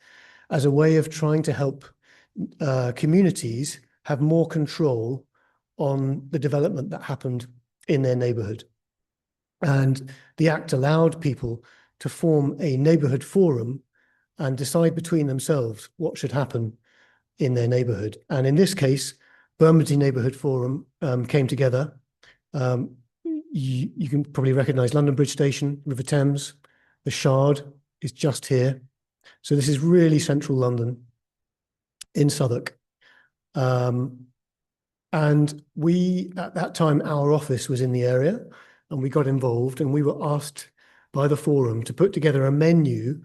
as a way of trying to help communities have more control on the development that happened in their neighbourhood. And the act allowed people to form a neighbourhood forum and decide between themselves what should happen in their neighbourhood. And in this case, Bermondsey Neighbourhood Forum came together. You can probably recognise London Bridge Station, River Thames. The Shard is just here. So this is really central London in Southwark. And we, at that time, our office was in the area, and we got involved, and we were asked by the forum to put together a menu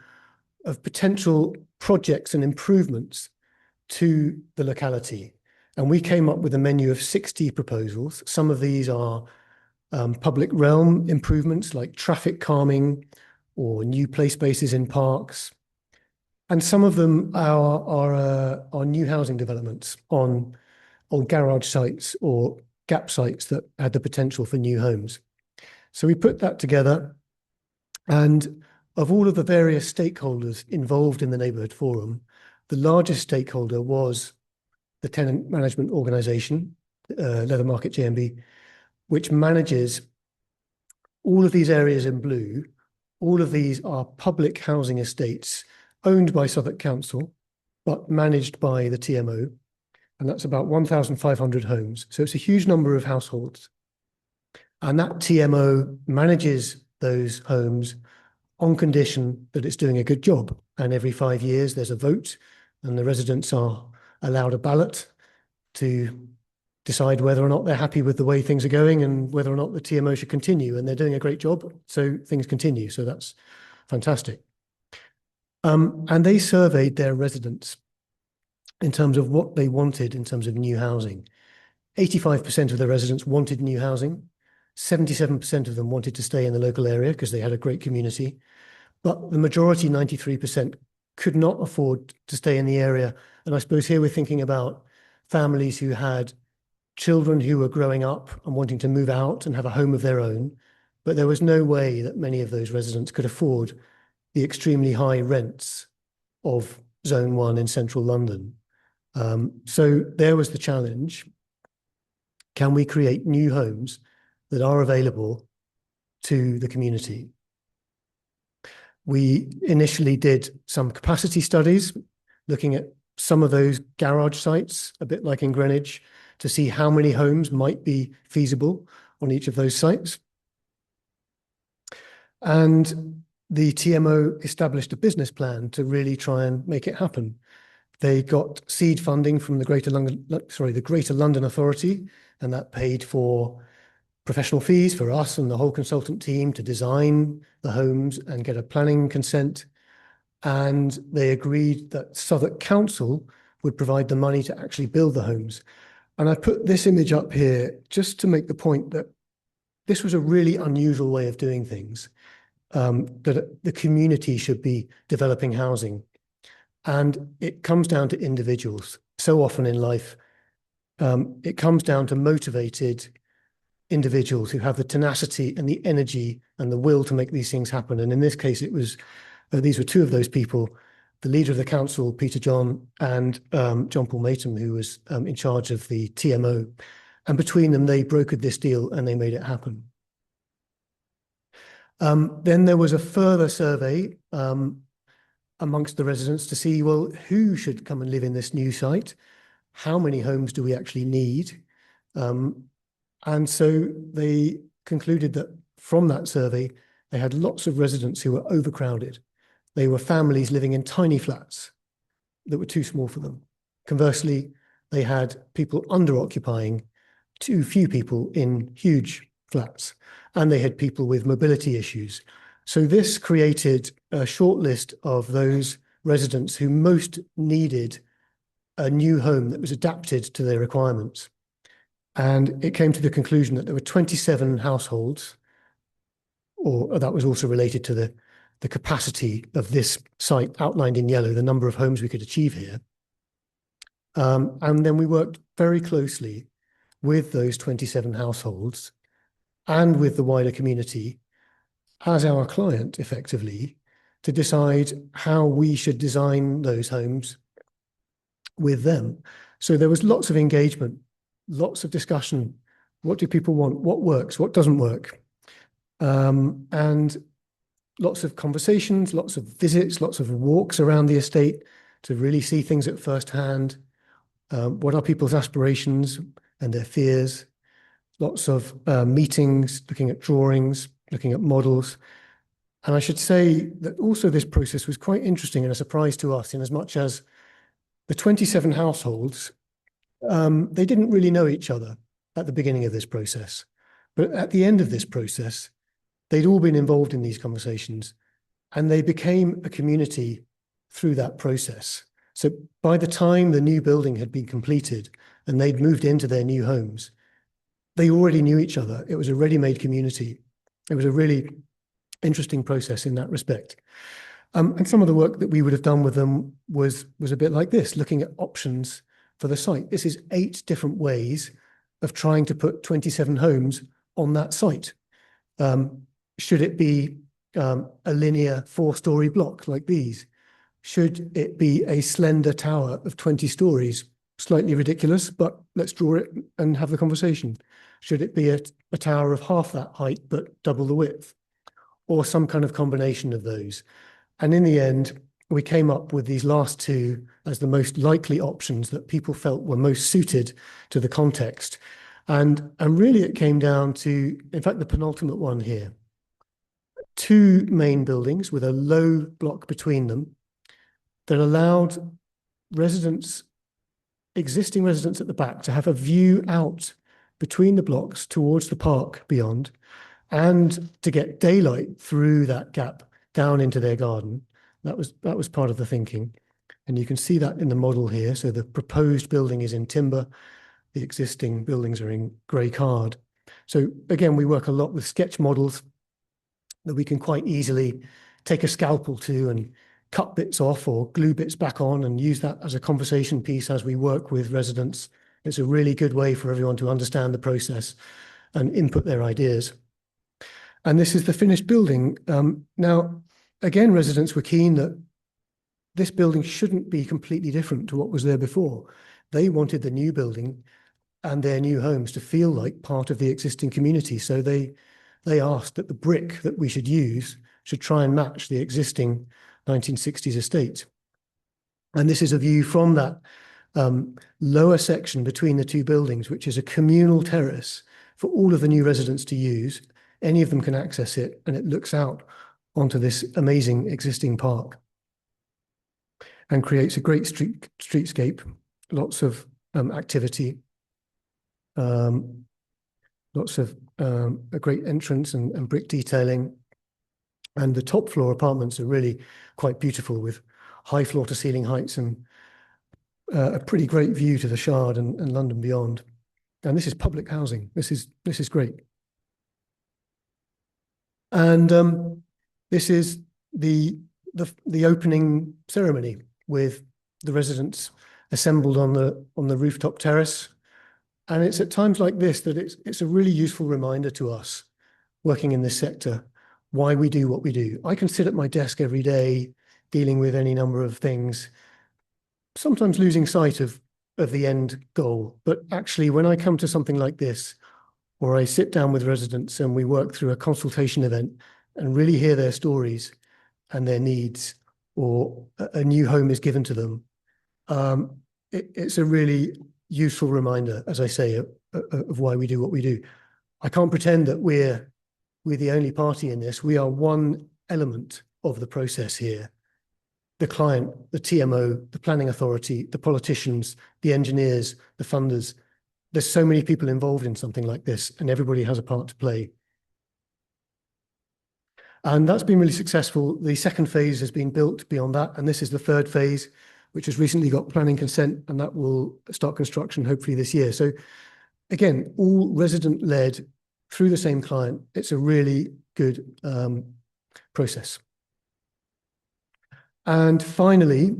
of potential projects and improvements to the locality. And we came up with a menu of 60 proposals. Some of these are public realm improvements like traffic calming or new play spaces in parks. And some of them are new housing developments on old garage sites or gap sites that had the potential for new homes. So we put that together, and of all of the various stakeholders involved in the neighbourhood forum, the largest stakeholder was the tenant management organisation, Leather Market JMB, which manages all of these areas in blue. All of these are public housing estates owned by Southwark Council, but managed by the TMO. And that's about 1,500 homes. So it's a huge number of households. And that TMO manages those homes on condition that it's doing a good job. And every 5 years, there's a vote, and the residents are allowed a ballot to decide whether or not they're happy with the way things are going and whether or not the TMO should continue. And they're doing a great job, so things continue. So that's fantastic. And they surveyed their residents in terms of what they wanted in terms of new housing. 85% of the residents wanted new housing. 77% of them wanted to stay in the local area because they had a great community. But the majority, 93%, could not afford to stay in the area. And I suppose here we're thinking about families who had children who were growing up and wanting to move out and have a home of their own. But there was no way that many of those residents could afford the extremely high rents of Zone 1 in central London. So there was the challenge. Can we create new homes that are available to the community? We initially did some capacity studies, looking at some of those garage sites, a bit like in Greenwich, to see how many homes might be feasible on each of those sites. And the TMO established a business plan to really try and make it happen. They got seed funding from the Greater London Authority, and that paid for professional fees for us and the whole consultant team to design the homes and get a planning consent. And they agreed that Southwark Council would provide the money to actually build the homes. And I put this image up here just to make the point that this was a really unusual way of doing things, that the community should be developing housing. And it comes down to individuals. So often in life, it comes down to motivated individuals who have the tenacity and the energy and the will to make these things happen. And in this case, it was these were two of those people the leader of the council, Peter John, and John Paul Matham, who was in charge of the TMO. And between them, they brokered this deal and they made it happen. Then there was a further survey amongst the residents to see, well, who should come and live in this new site? How many homes do we actually need? And so they concluded that from that survey, they had lots of residents who were overcrowded. They were families living in tiny flats that were too small for them. Conversely, they had people under-occupying too few people in huge flats, and they had people with mobility issues. So this created a short list of those residents who most needed a new home that was adapted to their requirements. And it came to the conclusion that there were 27 households, or that was also related to the capacity of this site outlined in yellow, the number of homes we could achieve here. And then we worked very closely with those 27 households and with the wider community as our client, effectively, to decide how we should design those homes with them. So there was lots of engagement, lots of discussion. What do people want? What works? What doesn't work? And lots of conversations, lots of visits, lots of walks around the estate to really see things at first hand. What are people's aspirations and their fears? Lots of meetings, looking at drawings, looking at models. And I should say that also this process was quite interesting and a surprise to us, in as much as the 27 households, they didn't really know each other at the beginning of this process. But at the end of this process, they'd all been involved in these conversations, and they became a community through that process. So by the time the new building had been completed and they'd moved into their new homes, they already knew each other. It was a ready-made community. It was a really interesting process in that respect. And some of the work that we would have done with them was a bit like this, looking at options for the site. This is 8 different ways of trying to put 27 homes on that site. Should it be a linear 4-story block like these? Should it be a slender tower of 20 stories? Slightly ridiculous, but let's draw it and have the conversation. Should it be a tower of half that height, but double the width? Or some kind of combination of those? And in the end, we came up with these last 2 as the most likely options that people felt were most suited to the context. And really it came down to, in fact, the penultimate one here, 2 main buildings with a low block between them that allowed residents, existing residents at the back, to have a view out between the blocks towards the park beyond, and to get daylight through that gap down into their garden. That was part of the thinking. And you can see that in the model here. So the proposed building is in timber. The existing buildings are in grey card. So again, we work a lot with sketch models that we can quite easily take a scalpel to and cut bits off or glue bits back on and use that as a conversation piece as we work with residents. It's a really good way for everyone to understand the process and input their ideas. And this is the finished building. Now, again, residents were keen that this building shouldn't be completely different to what was there before. They wanted the new building and their new homes to feel like part of the existing community. So they asked that the brick that we should use should try and match the existing 1960s estate. And this is a view from that lower section between the 2 buildings, which is a communal terrace for all of the new residents to use. Any of them can access it, and it looks out onto this amazing existing park and creates a great streetscape, lots of activity, lots of a great entrance and brick detailing. And the top floor apartments are really quite beautiful, with high floor to ceiling heights and a pretty great view to the Shard and London beyond. And this is public housing. This is great. And this is the opening ceremony, with the residents assembled on the rooftop terrace. And it's at times like this that it's a really useful reminder to us working in this sector why we do what we do. I can sit at my desk every day dealing with any number of things, sometimes losing sight of the end goal. But actually, when I come to something like this, or I sit down with residents and we work through a consultation event and really hear their stories and their needs, or a new home is given to them, it's a really useful reminder, as I say, of why we do what we do. I can't pretend that we're the only party in this. We are one element of the process here. The client, the TMO, the planning authority, the politicians, the engineers, the funders. There's so many people involved in something like this, and everybody has a part to play. And that's been really successful. The second phase has been built beyond that, and this is the third phase, which has recently got planning consent, and that will start construction hopefully this year. So again, all resident-led through the same client. It's a really good process. And finally,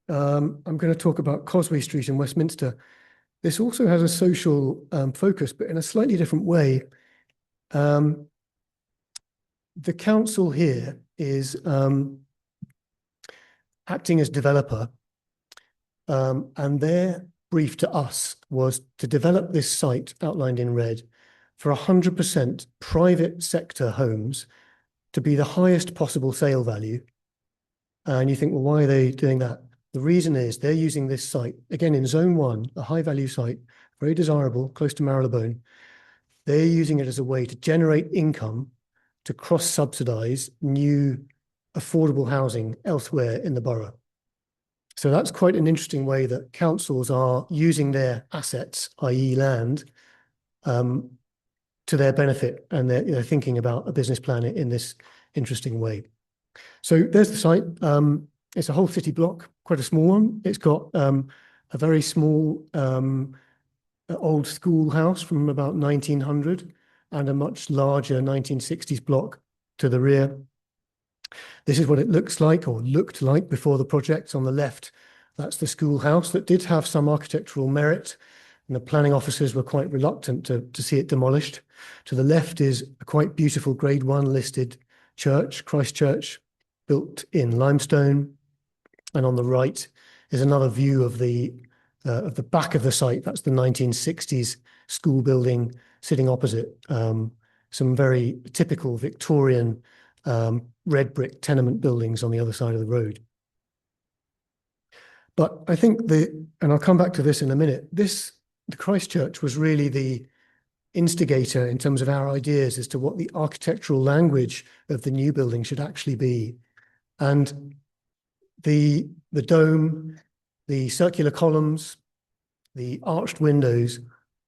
I'm going to talk about Causeway Street in Westminster. This also has a social focus, but in a slightly different way. The council here is acting as developer, and their brief to us was to develop this site outlined in red for 100% private sector homes to be the highest possible sale value. And you think, well, why are they doing that? The reason is they're using this site, again, in zone 1, a high value site, very desirable, close to Marylebone. They're using it as a way to generate income to cross-subsidize new affordable housing elsewhere in the borough. So that's quite an interesting way that councils are using their assets, i.e. land, to their benefit, and they're thinking about a business plan in this interesting way. So there's the site. It's a whole city block, quite a small one. It's got a very small old schoolhouse from about 1900 and a much larger 1960s block to the rear. This is what it looks like, or looked like, before the project. On the left, that's the schoolhouse that did have some architectural merit, and the planning officers were quite reluctant to see it demolished. To the left is a quite beautiful Grade 1 listed church, Christ Church, built in limestone. And on the right is another view of the back of the site. That's the 1960s school building sitting opposite. Some very typical Victorian red brick tenement buildings on the other side of the road. But I think and I'll come back to this in a minute, the Christ Church was really the instigator in terms of our ideas as to what the architectural language of the new building should actually be. And the dome, the circular columns, the arched windows,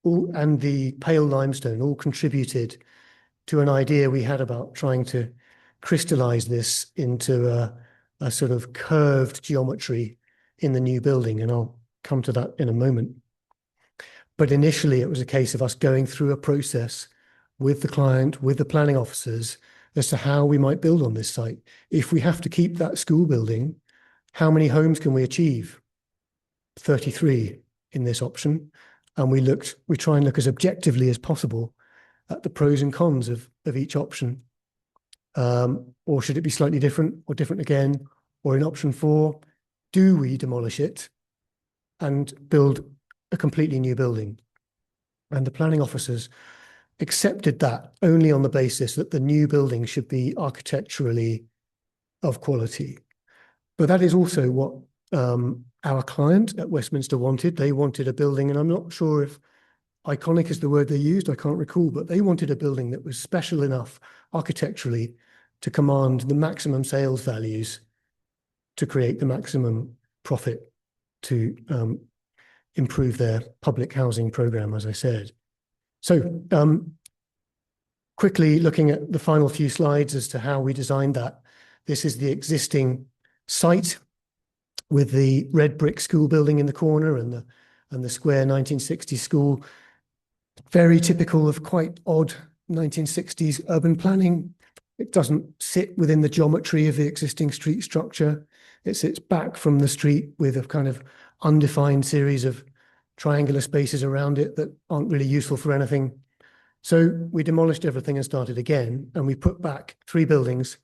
and the pale limestone all contributed to an idea we had about trying to crystallize this into a sort of curved geometry in the new building. And I'll come to that in a moment. But initially, it was a case of us going through a process with the client, with the planning officers, as to how we might build on this site. If we have to keep that school building, how many homes can we achieve? 33 in this option. And we try and look as objectively as possible at the pros and cons of each option. Or should it be slightly different, or different again? Or in option 4, do we demolish it and build a completely new building? And the planning officers accepted that only on the basis that the new building should be architecturally of quality. But that is also what our client at Westminster wanted. They wanted a building, and I'm not sure if iconic is the word they used, I can't recall, but they wanted a building that was special enough architecturally to command the maximum sales values, to create the maximum profit, to improve their public housing program, as I said. So quickly looking at the final few slides as to how we designed that. This is the existing site with the red brick school building in the corner and the square 1960s school. Very typical of quite odd 1960s urban planning. It doesn't sit within the geometry of the existing street structure. It sits back from the street with a kind of undefined series of triangular spaces around it that aren't really useful for anything. So we demolished everything and started again, and we put back 3 buildings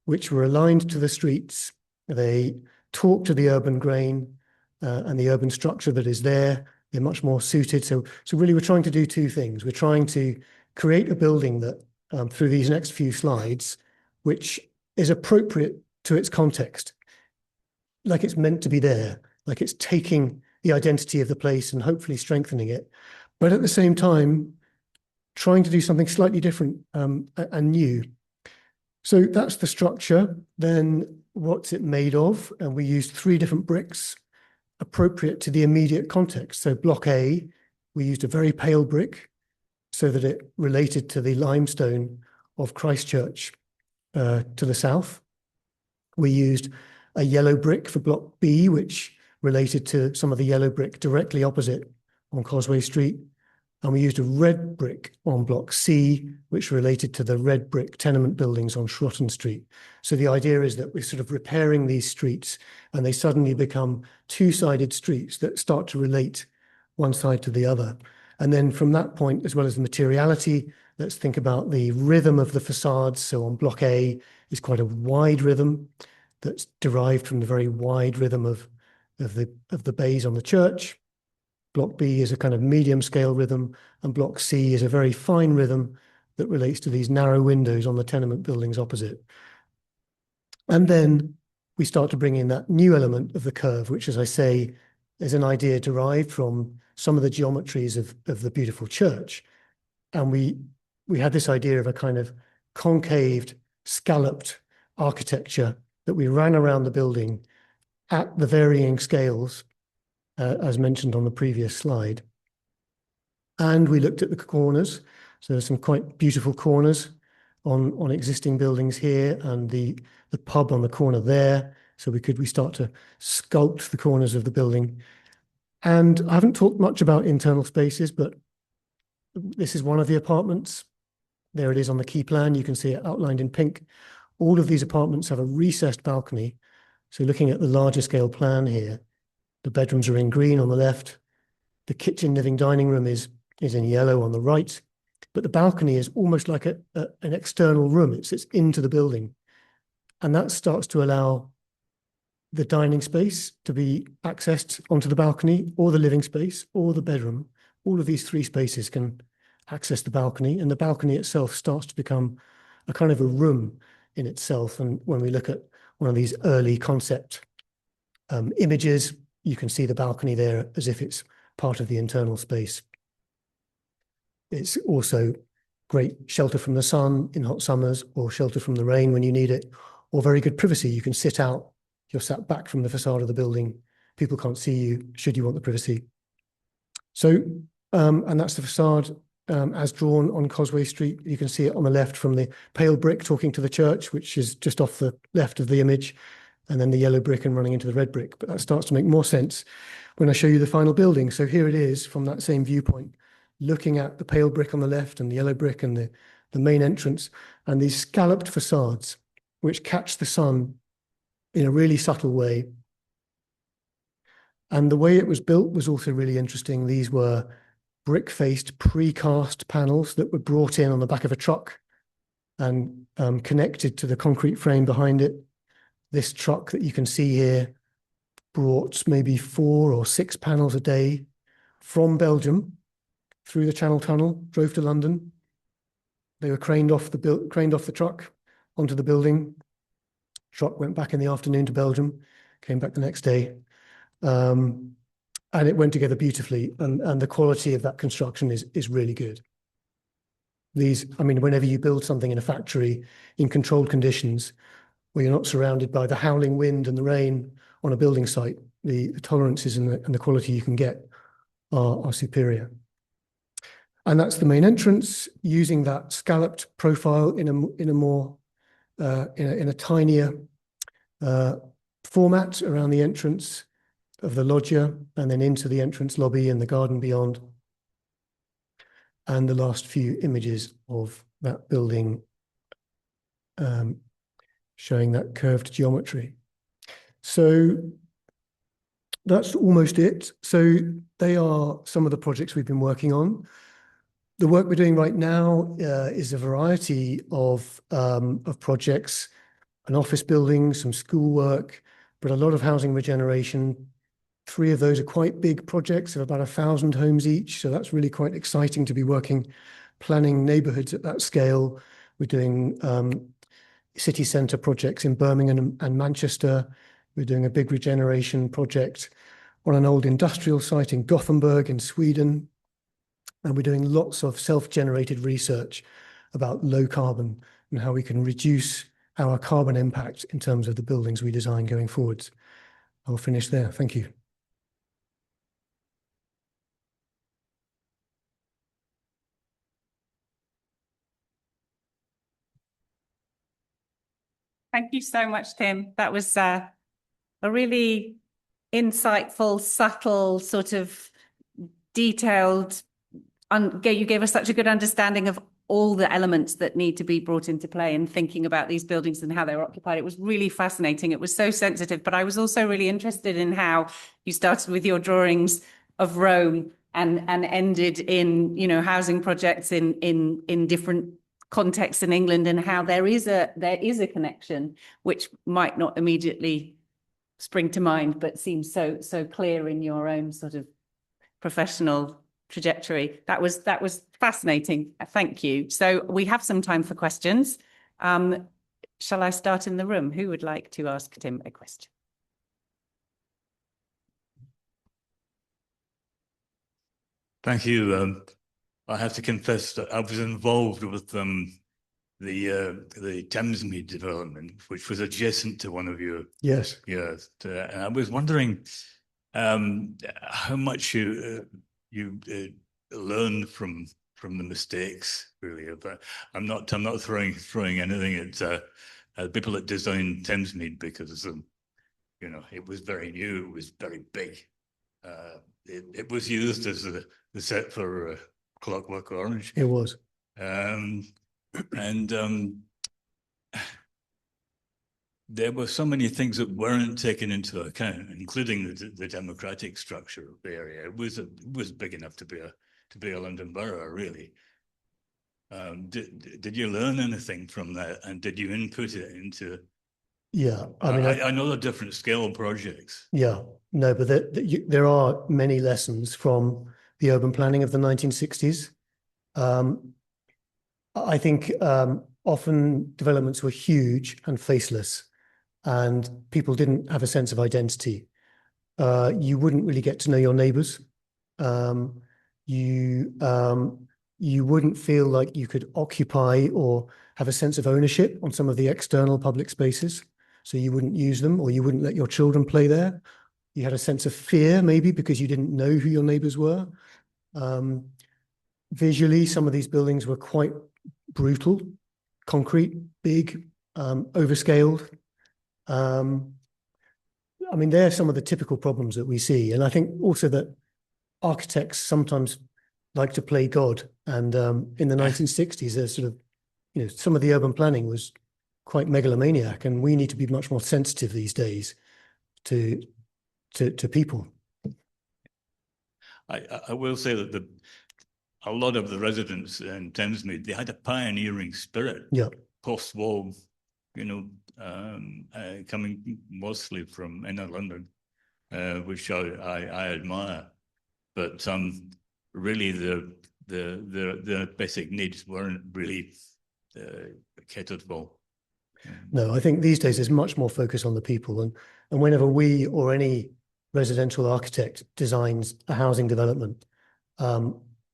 which were aligned to the streets They talk to the urban grain and the urban structure that is there. They're much more suited. So really, we're trying to do two things. We're trying to create a building that, through these next few slides, which is appropriate to its context, like it's meant to be there, like it's taking the identity of the place and hopefully strengthening it, but at the same time, trying to do something slightly different and new. So that's the structure. Then what's it made of? And we used 3 different bricks appropriate to the immediate context. So block A, we used a very pale brick so that it related to the limestone of Christchurch to the south. We used a yellow brick for block B, which related to some of the yellow brick directly opposite on Causeway Street. And we used a red brick on block C, which related to the red brick tenement buildings on Shroton Street. So the idea is that we're sort of repairing these streets and they suddenly become 2-sided streets that start to relate one side to the other. And then from that point, as well as the materiality, let's think about the rhythm of the facades. So on block A is quite a wide rhythm that's derived from the very wide rhythm of the bays on the church. Block B is a kind of medium scale rhythm, and block C is a very fine rhythm that relates to these narrow windows on the tenement buildings opposite. And then we start to bring in that new element of the curve, which, as I say, is an idea derived from some of the geometries of the beautiful church. And we had this idea of a kind of concaved, scalloped architecture that we ran around the building at the varying scales, as mentioned on the previous slide. And we looked at the corners. So there's some quite beautiful corners on existing buildings here, and the pub on the corner there. So we start to sculpt the corners of the building. And I haven't talked much about internal spaces, but this is one of the apartments. There it is on the key plan. You can see it outlined in pink. All of these apartments have a recessed balcony. So looking at the larger scale plan here, the bedrooms are in green on the left. The kitchen, living, dining room is in yellow on the right. But the balcony is almost like an external room. It sits into the building. And that starts to allow the dining space to be accessed onto the balcony, or the living space, or the bedroom. All of these 3 spaces can access the balcony, and the balcony itself starts to become a kind of a room in itself. And when we look at one of these early concept images, you can see the balcony there as if it's part of the internal space. It's also great shelter from the sun in hot summers, or shelter from the rain when you need it, or very good privacy. You can sit out, you're sat back from the facade of the building. People can't see you should you want the privacy. So, and that's the facade as drawn on Causeway Street. You can see it on the left from the pale brick talking to the church, which is just off the left of the image, and then the yellow brick and running into the red brick. But that starts to make more sense when I show you the final building. So here it is from that same viewpoint, looking at the pale brick on the left and the yellow brick and the main entrance, and these scalloped facades, which catch the sun in a really subtle way. And the way it was built was also really interesting. These were brick-faced precast panels that were brought in on the back of a truck and connected to the concrete frame behind it. This truck that you can see here brought maybe 4 or 6 panels a day from Belgium through the Channel Tunnel, drove to London. They were craned off the truck onto the building. Truck went back in the afternoon to Belgium, came back the next day. And it went together beautifully, and the quality of that construction is really good. I mean, whenever you build something in a factory in controlled conditions, where you're not surrounded by the howling wind and the rain on a building site, the tolerances and the quality you can get are superior. And that's the main entrance, using that scalloped profile in a tinier format around the entrance of the loggia, and then into the entrance lobby and the garden beyond. And the last few images of that building showing that curved geometry. So that's almost it. So they are some of the projects we've been working on. The work we're doing right now is a variety of projects, an office building, some schoolwork, but a lot of housing regeneration. 3 of those are quite big projects of about 1,000 homes each. So that's really quite exciting to be planning neighbourhoods at that scale. We're doing city centre projects in Birmingham and Manchester. We're doing a big regeneration project on an old industrial site in Gothenburg in Sweden. And we're doing lots of self-generated research about low carbon and how we can reduce our carbon impact in terms of the buildings we design going forwards. I'll finish there. Thank you. Thank you so much, Tim. That was a really insightful, subtle, sort of detailed, you gave us such a good understanding of all the elements that need to be brought into play in thinking about these buildings and how they were occupied. It was really fascinating. It was so sensitive, but I was also really interested in how you started with your drawings of Rome and ended in, you know, housing projects in different contexts in England, and how there is a connection which might not immediately spring to mind, but seems so clear in your own sort of professional trajectory. That was fascinating. Thank you. So we have some time for questions. Shall I start in the room? Who would like to ask Tim a question? Thank you. I have to confess that I was involved with the Thamesmead development, which was adjacent to one of your. Yes. Yes. And I was wondering how much you learned from the mistakes, really. But I'm not throwing anything at people that designed Thamesmead, because you know, it was very new, it was very big. It was used as the set for Clockwork Orange. It was. There were so many things that weren't taken into account, including the democratic structure of the area. It was big enough to be a London borough, really. Did you learn anything from that, and did you input it into? Yeah, I mean, I know the different scale projects. Yeah, no, but there are many lessons from the urban planning of the 1960s. I think often developments were huge and faceless, and people didn't have a sense of identity. You wouldn't really get to know your neighbours. You wouldn't feel like you could occupy or have a sense of ownership on some of the external public spaces. So you wouldn't use them, or you wouldn't let your children play there. You had a sense of fear, maybe, because you didn't know who your neighbours were. Visually, some of these buildings were quite brutal, concrete, big, overscaled. I mean, they're some of the typical problems that we see. And I think also that architects sometimes like to play God. And in the 1960s, there's sort of, you know, some of the urban planning was quite megalomaniac, and we need to be much more sensitive these days to people. I will say that a lot of the residents in Thamesmead, they had a pioneering spirit. Yeah. Post-war, you know, coming mostly from inner London, which I admire. But really, the basic needs weren't really catered for. No, I think these days there's much more focus on the people, and whenever we or any residential architect designs a housing development,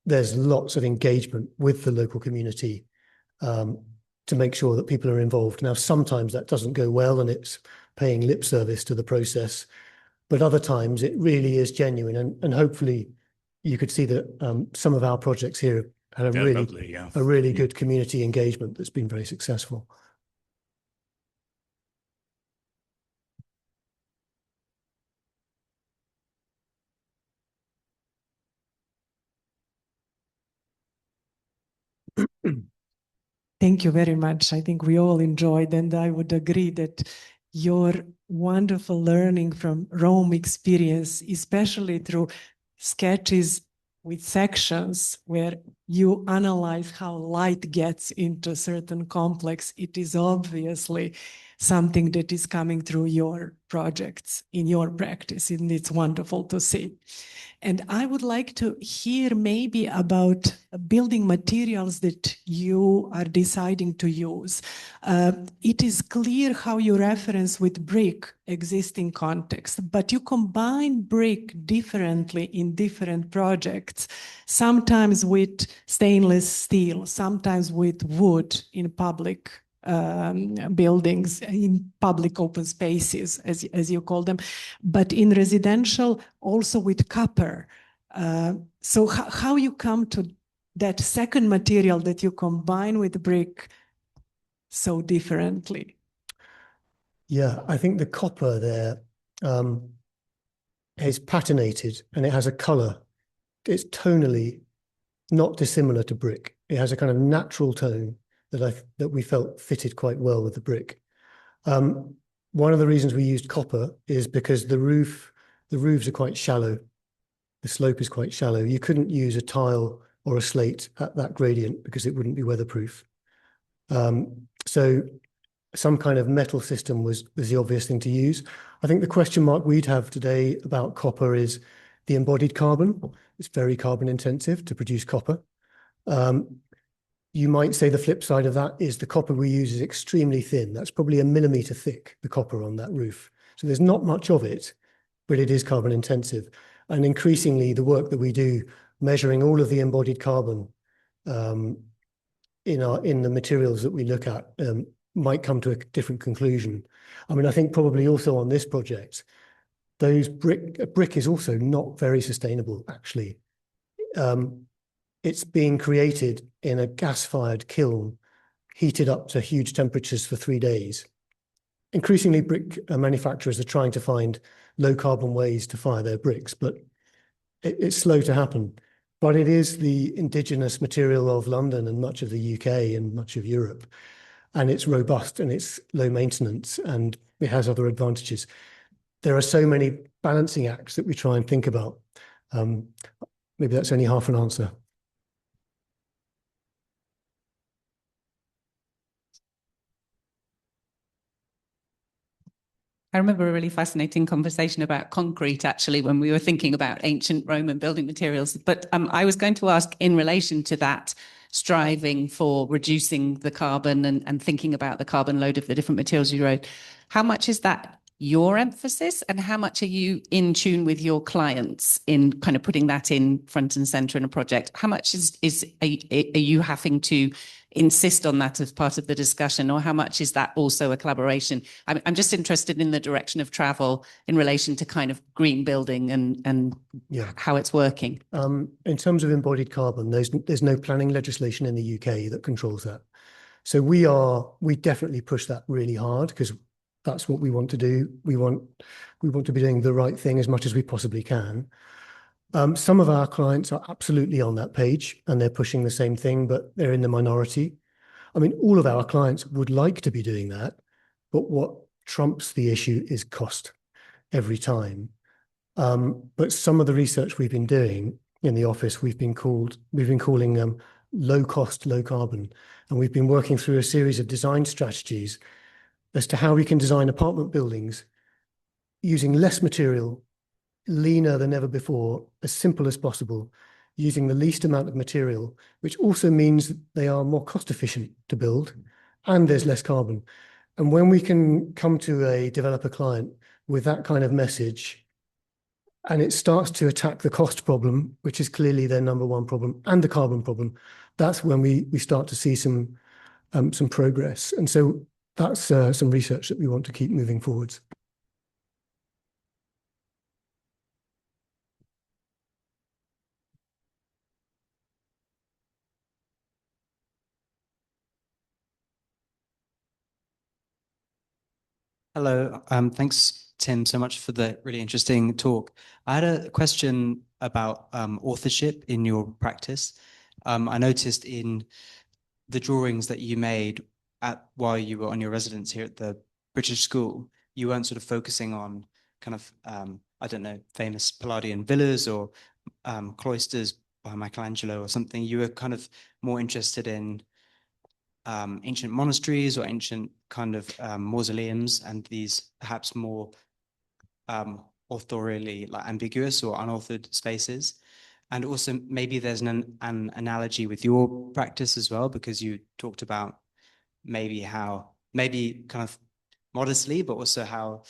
there's lots of engagement with the local community to make sure that people are involved. Now, sometimes that doesn't go well and it's paying lip service to the process, but other times it really is genuine, and hopefully you could see that some of our projects here had a really good community engagement that's been very successful. Thank you very much. I think we all enjoyed, and I would agree that your wonderful learning from Rome experience, especially through sketches with sections where you analyze how light gets into certain complex, it is obviously something that is coming through your projects in your practice, and it's wonderful to see. And I would like to hear maybe about building materials that you are deciding to use. It is clear how you reference with brick existing context, but you combine brick differently in different projects, sometimes with stainless steel, sometimes with wood in public buildings, in public open spaces, as you call them, but in residential also with copper. So how you come to that second material that you combine with brick so differently? Yeah, I think the copper there is patinated and it has a color. It's tonally not dissimilar to brick. It has a kind of natural tone that we felt fitted quite well with the brick. One of the reasons we used copper is because the roofs are quite shallow. The slope is quite shallow. You couldn't use a tile or a slate at that gradient because it wouldn't be weatherproof. So some kind of metal system was the obvious thing to use. I think the question mark we'd have today about copper is the embodied carbon. It's very carbon intensive to produce copper. You might say the flip side of that is the copper we use is extremely thin. That's probably 1 millimeter thick, the copper on that roof. So there's not much of it, but it is carbon intensive. And increasingly, the work that we do, measuring all of the embodied carbon in the materials that we look at, might come to a different conclusion. I mean, I think probably also on this project, brick is also not very sustainable, actually. It's being created in a gas-fired kiln, heated up to huge temperatures for 3 days. Increasingly, brick manufacturers are trying to find low-carbon ways to fire their bricks, but it's slow to happen. But it is the indigenous material of London and much of the UK and much of Europe. And it's robust and it's low maintenance and it has other advantages. There are so many balancing acts that we try and think about. Maybe that's only half an answer. I remember a really fascinating conversation about concrete, actually, when we were thinking about ancient Roman building materials. But I was going to ask, in relation to that, striving for reducing the carbon and thinking about the carbon load of the different materials you wrote, how much is that your emphasis and how much are you in tune with your clients in kind of putting that in front and center in a project? How much are you having to insist on that as part of the discussion, or how much is that also a collaboration? I'm just interested in the direction of travel in relation to kind of green building and how it's working. In terms of embodied carbon, there's no planning legislation in the UK that controls that. So we definitely push that really hard because that's what we want to do. We want to be doing the right thing as much as we possibly can. Some of our clients are absolutely on that page and they're pushing the same thing, but they're in the minority. I mean, all of our clients would like to be doing that, but what trumps the issue is cost every time. But some of the research we've been doing in the office, we've been calling low cost, low carbon. And we've been working through a series of design strategies as to how we can design apartment buildings using less material, leaner than ever before, as simple as possible, using the least amount of material, which also means they are more cost efficient to build and there's less carbon. And when we can come to a developer client with that kind of message, and it starts to attack the cost problem, which is clearly their number one problem, and the carbon problem, that's when we start to see some progress. And so that's some research that we want to keep moving forwards. Hello, thanks, Tim, so much for the really interesting talk. I had a question about authorship in your practice. I noticed in the drawings that you made while you were on your residence here at the British School, you weren't sort of focusing on kind of, I don't know, famous Palladian villas or cloisters, by Michelangelo or something, you were kind of more interested in ancient monasteries or ancient kind of mausoleums, and these perhaps more authorially like ambiguous or unauthored spaces. And also maybe there's an analogy with your practice as well, because you talked about maybe kind of modestly, but also how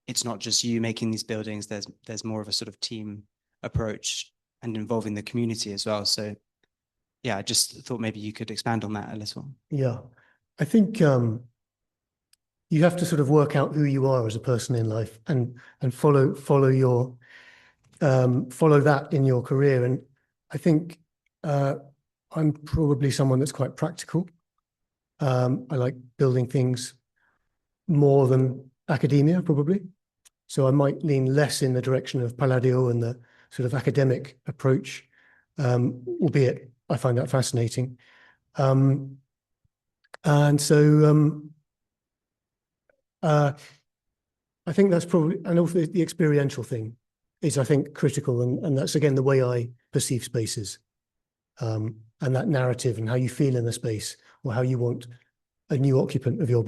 it's not just you making these buildings, there's more of a sort of team approach and involving the community as well. So yeah, I just thought maybe you could expand on that a little. Yeah, I think you have to sort of work out who you are as a person in life and follow your follow that in your career. And I think I'm probably someone that's quite practical. I like building things more than academia, probably. So I might lean less in the direction of Palladio and the sort of academic approach, albeit I find that fascinating. And so I think that's probably, and also the experiential thing is, I think, critical. And that's, again, the way I perceive spaces, and that narrative and how you feel in a space, or how you want a new occupant of your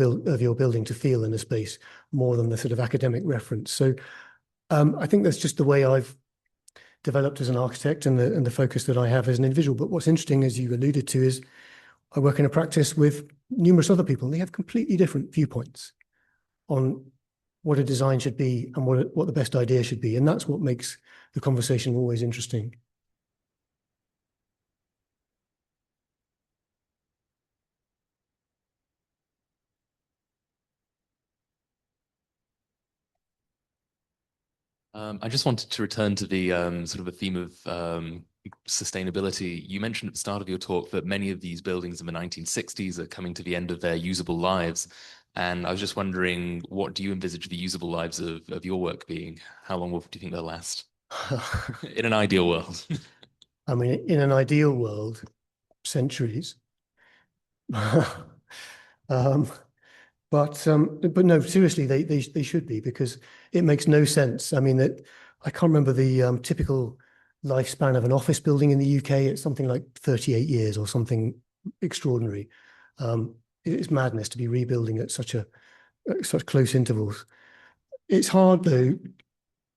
building to feel in a space, more than the sort of academic reference. So I think that's just the way I've developed as an architect, and the focus that I have as an individual. But what's interesting, as you alluded to, is I work in a practice with numerous other people, and they have completely different viewpoints on what a design should be and what the best idea should be. And that's what makes the conversation always interesting. I just wanted to return to the sort of a theme of sustainability. You mentioned at the start of your talk that many of these buildings in the 1960s are coming to the end of their usable lives. And I was just wondering, what do you envisage the usable lives of your work being? How long do you think they'll last? In an ideal world. I mean, in an ideal world, centuries. But no, seriously, they should be, because it makes no sense. I mean, I can't remember the typical lifespan of an office building in the UK. It's something like 38 years or something extraordinary. It's madness to be rebuilding at such close intervals. It's hard, though.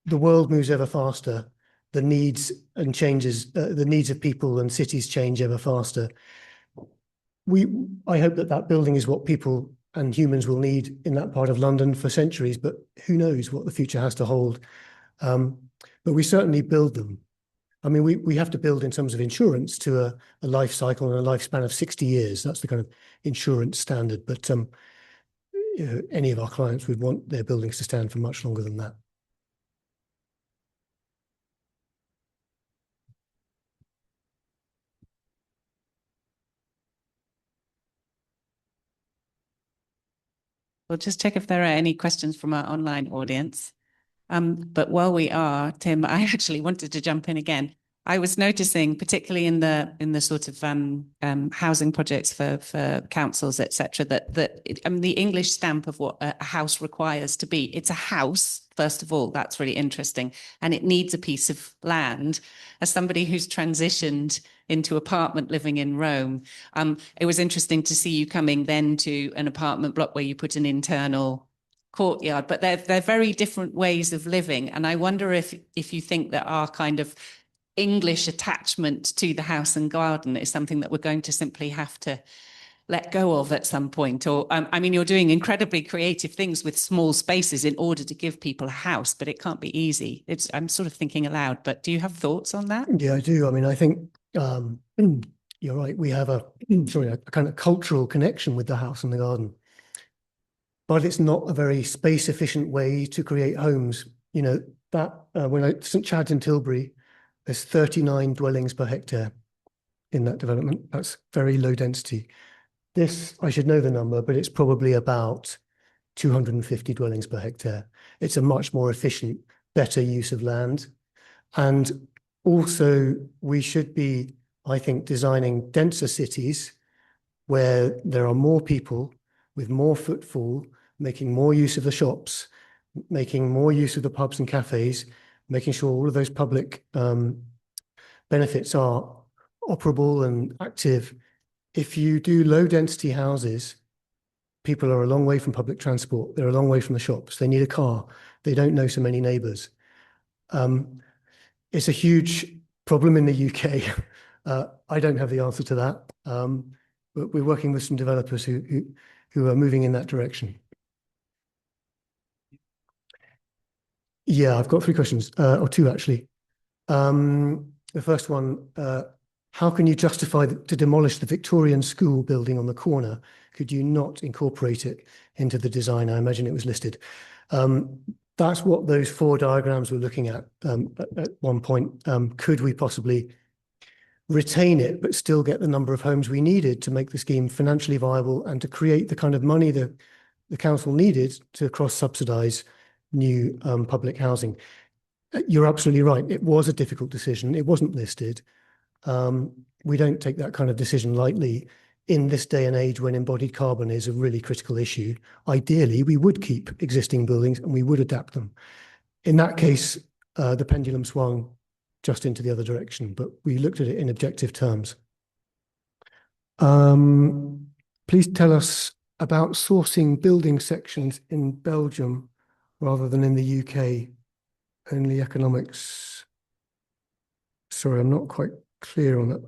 The world moves ever faster. The needs and changes, the needs of people and cities change ever faster. I hope that building is what people and humans will need in that part of London for centuries, but who knows what the future has to hold. But we certainly build them. I mean, we have to build in terms of insurance to a life cycle and a lifespan of 60 years. That's the kind of insurance standard. But any of our clients would want their buildings to stand for much longer than that. We'll just check if there are any questions from our online audience. But while we are, Tim, I actually wanted to jump in again. I was noticing, particularly in the sort of housing projects for councils, etc., that the English stamp of what a house requires to be. It's a house, first of all. That's really interesting, and it needs a piece of land. As somebody who's transitioned into apartment living in Rome, it was interesting to see you coming then to an apartment block where you put an internal courtyard. But they're very different ways of living, and I wonder if you think that our kind of English attachment to the house and garden is something that we're going to simply have to let go of at some point. Or I mean, you're doing incredibly creative things with small spaces in order to give people a house, but it can't be easy. I'm sort of thinking aloud, but do you have thoughts on that? Yeah, I do. I mean, I think you're right. We have a kind of cultural connection with the house and the garden, but it's not a very space efficient way to create homes. You know, that St Chad's in Tilbury, there's 39 dwellings per hectare in that development. That's very low density. This, I should know the number, but it's probably about 250 dwellings per hectare. It's a much more efficient, better use of land. And also, we should be, I think, designing denser cities where there are more people with more footfall, making more use of the shops, making more use of the pubs and cafes, making sure all of those public benefits are operable and active. If you do low density houses, people are a long way from public transport. They're a long way from the shops. They need a car. They don't know so many neighbours. It's a huge problem in the UK. I don't have the answer to that, but we're working with some developers who are moving in that direction. Yeah, I've got 3 questions, or 2 actually. The first one, how can you justify to demolish the Victorian school building on the corner? Could you not incorporate it into the design? I imagine it was listed. That's what those 4 diagrams were looking at one point. Could we possibly retain it, but still get the number of homes we needed to make the scheme financially viable and to create the kind of money that the council needed to cross-subsidise new public housing? You're absolutely right. It was a difficult decision. It wasn't listed. We don't take that kind of decision lightly in this day and age when embodied carbon is a really critical issue. Ideally, we would keep existing buildings and we would adapt them. In that case, the pendulum swung just into the other direction, but we looked at it in objective terms. Please tell us about sourcing building sections in Belgium rather than in the UK. Only economics. Sorry, I'm not quite clear on that.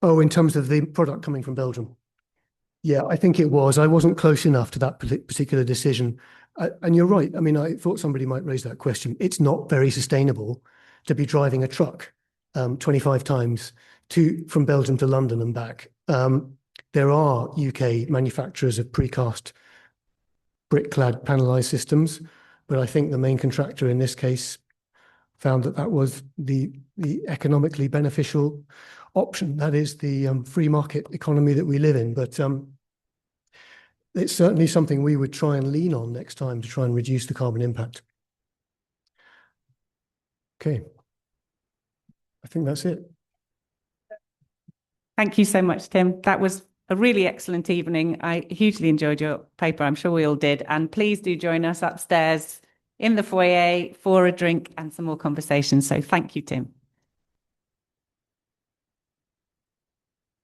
Oh, in terms of the product coming from Belgium. Yeah, I think it was. I wasn't close enough to that particular decision. And you're right. I mean, I thought somebody might raise that question. It's not very sustainable to be driving a truck 25 times from Belgium to London and back. There are UK manufacturers of precast brick-clad panelised systems, but I think the main contractor in this case found that that was the economically beneficial option. That is the free market economy that we live in. But it's certainly something we would try and lean on next time to try and reduce the carbon impact. Okay. I think that's it. Thank you so much, Tim. That was a really excellent evening. I hugely enjoyed your paper. I'm sure we all did. And please do join us upstairs in the foyer for a drink and some more conversations. So thank you, Tim.